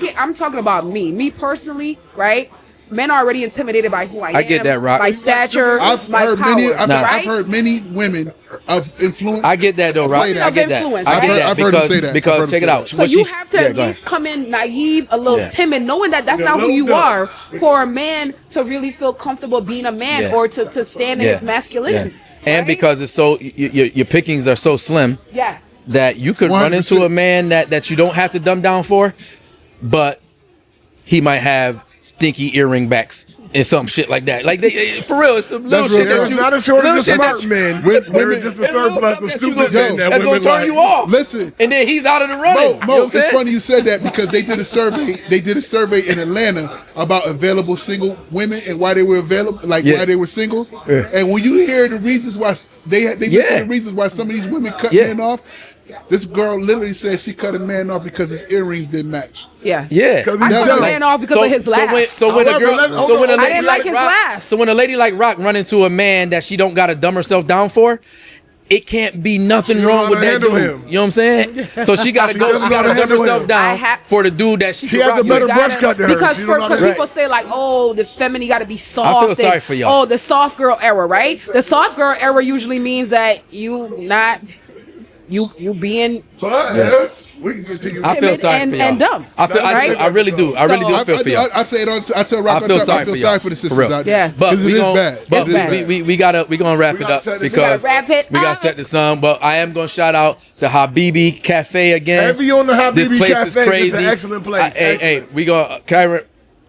king. I'm talking about me personally, right? Men are already intimidated by who I am. I get that, Rock. My stature, I've my heard power, many. Nah. I've right? heard many women of influence. I get that though, Rob. Say that. I get that. Influence, I get right? that I've heard him because say that. I've because heard him check say it out. that. So you have to yeah, at go least ahead. come in naive, a little Yeah. timid, knowing that that's Yeah, not who little you dumb. are for a man to really feel comfortable being a man Yeah. or to stand in Yeah. his masculinity. And right? because it's so your pickings are so slim yes. that you could run into 100%. a man that you don't have to dumb down for, but he might have stinky earring backs and some shit like that. Like for real, it's some little That's real shit talk. that you Not a shortage little of shit smart that you- men. Women- There is just a and little surplus stuff of that you stupid gonna- men that that's gonna women turn like. you off. Listen. And then he's out of the running. Mo, You know what I'm it's saying? funny you said that because they did a survey. They did a survey in Atlanta about available single women and why they were available, like Yeah. why they were single. Yeah. And when you hear the reasons why they listen Yeah. to the reasons why some of these women cut Yeah. men off. This girl literally said she cut a man off because his earrings didn't match. Yeah. Yeah, Because I he's cut dumb. a man off because of his laugh. So when a However, girl, let- hold so when a on. lady I didn't like his Rock, laugh. so when a lady like Rock run into a man that she don't gotta dumb herself down for, it can't be nothing She wrong don't with know that how to dude. handle him. You know what I'm saying? So she gotta She go. doesn't She know how gotta to dumb handle herself him. down for the dude that she He can has rock a better with. brush cut to her. Because She don't know how to- people Right. say like, oh, the feminine got to be soft. I feel sorry for y'all. Oh, the soft girl era, right? The soft girl era usually means that you being But we can continue. I feel timid sorry and- for y'all. and dumb. I feel. Right? I really do. I really do feel for y'all. I say it on. I tell Rock. I feel sorry I feel for sorry y'all. for the For sisters real. out there. Yeah. But Because we it is gon' bad. But It is bad. we gonna wrap it gotta up set this because up. Wrap it we gotta up. set this on. But I am gonna shout out the Habibi Cafe again. Heavy on the Habibi This place Cafe. is This is crazy. an excellent place. Hey, we gonna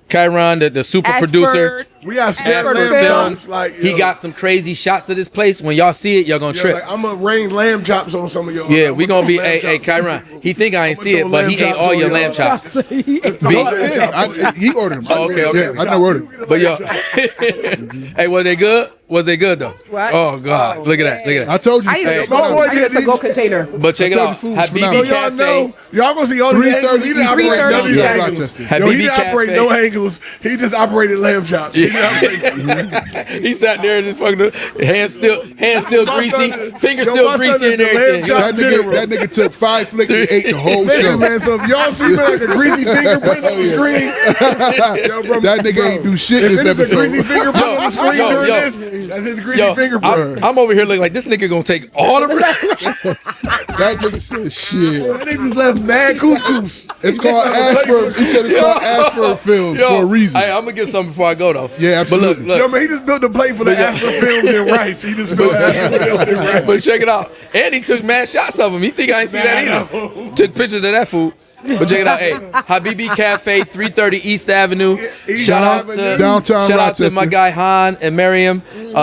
Kyron, the super Ashford. producer. We got Ashford scared Films. films. Like He yo, got some crazy shots to this place. When y'all see it, y'all gonna yo, trip. like, I'm gonna rain lamb chops on some of y'all. Yeah, I'm we gonna gonna be. throw lamb Hey, chops. Kyron. He think I ain't I'm see gonna it, throw but he lamb ate chops all on your y'all. lamb chops. No, it is. He ordered them. Oh, okay. Yeah, I never ordered them. But yo, hey, was they good? Was they good though? What? Oh God, look at that, look at I that. told you. I need Hey, a It's phenomenal. boy, I need a to-go container. But check I it told out, you food was Habibi phenomenal. So y'all know, Cafe. y'all gonna see all these angles. 3:30 He didn't East operate Rock none of these downtown angles. Rochester. Yo, he Habibi didn't operate Cafe. no angles. He just operated lamb chops. Yeah. He sat there and just fucking hands still greasy, fingers Yo, still my son greasy is and the everything. lamb chop general. That nigga took 5 flicks and ate the whole show. Listen, man. So if y'all see me like a greasy fingerprint on the screen, yo, bro, That nigga ain't do shit If this it is a episode. greasy fingerprint on the screen Yo, during yo. this, that's his greasy Yo, fingerprint. I'm over here looking like this nigga gonna take all the That nigga said shit. That nigga just left mad couscous. It's called Ashford. He said it's called Ashford Films for a reason. Hey, I'm gonna get something before I go though. Yeah, absolutely. But Yo, look, man, he just built the plate for the Ashford Films and rice. He just built Ashford Films and rice. but check it out. And he took mad shots of him. He think I ain't see that either. Took pictures of that food. But check it out. Hey, Habibi Cafe, 330 East Avenue. Shout out to Downtown shout out to Rochester. my guy Han and Miriam.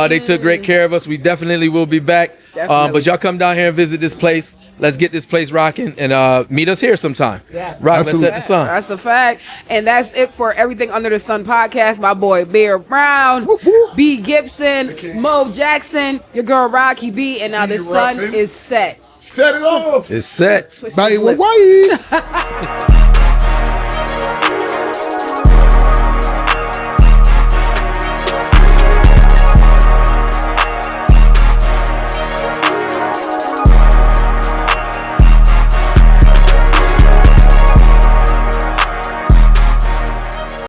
They took great care of us. We definitely will be back. Definitely. But y'all come down here and visit this place. Let's get this place rocking and meet us here sometime. Yeah. Rock, Absolutely. let's set the sun. That's a fact. And that's it for Everything Under the Sun podcast. My boy Bear Brown, B. Gibson, Mo Jackson, your girl Rocky B. And now the sun Ruffin. is set. Set it off. It's set. Twist Bye, his lips. Hawaii.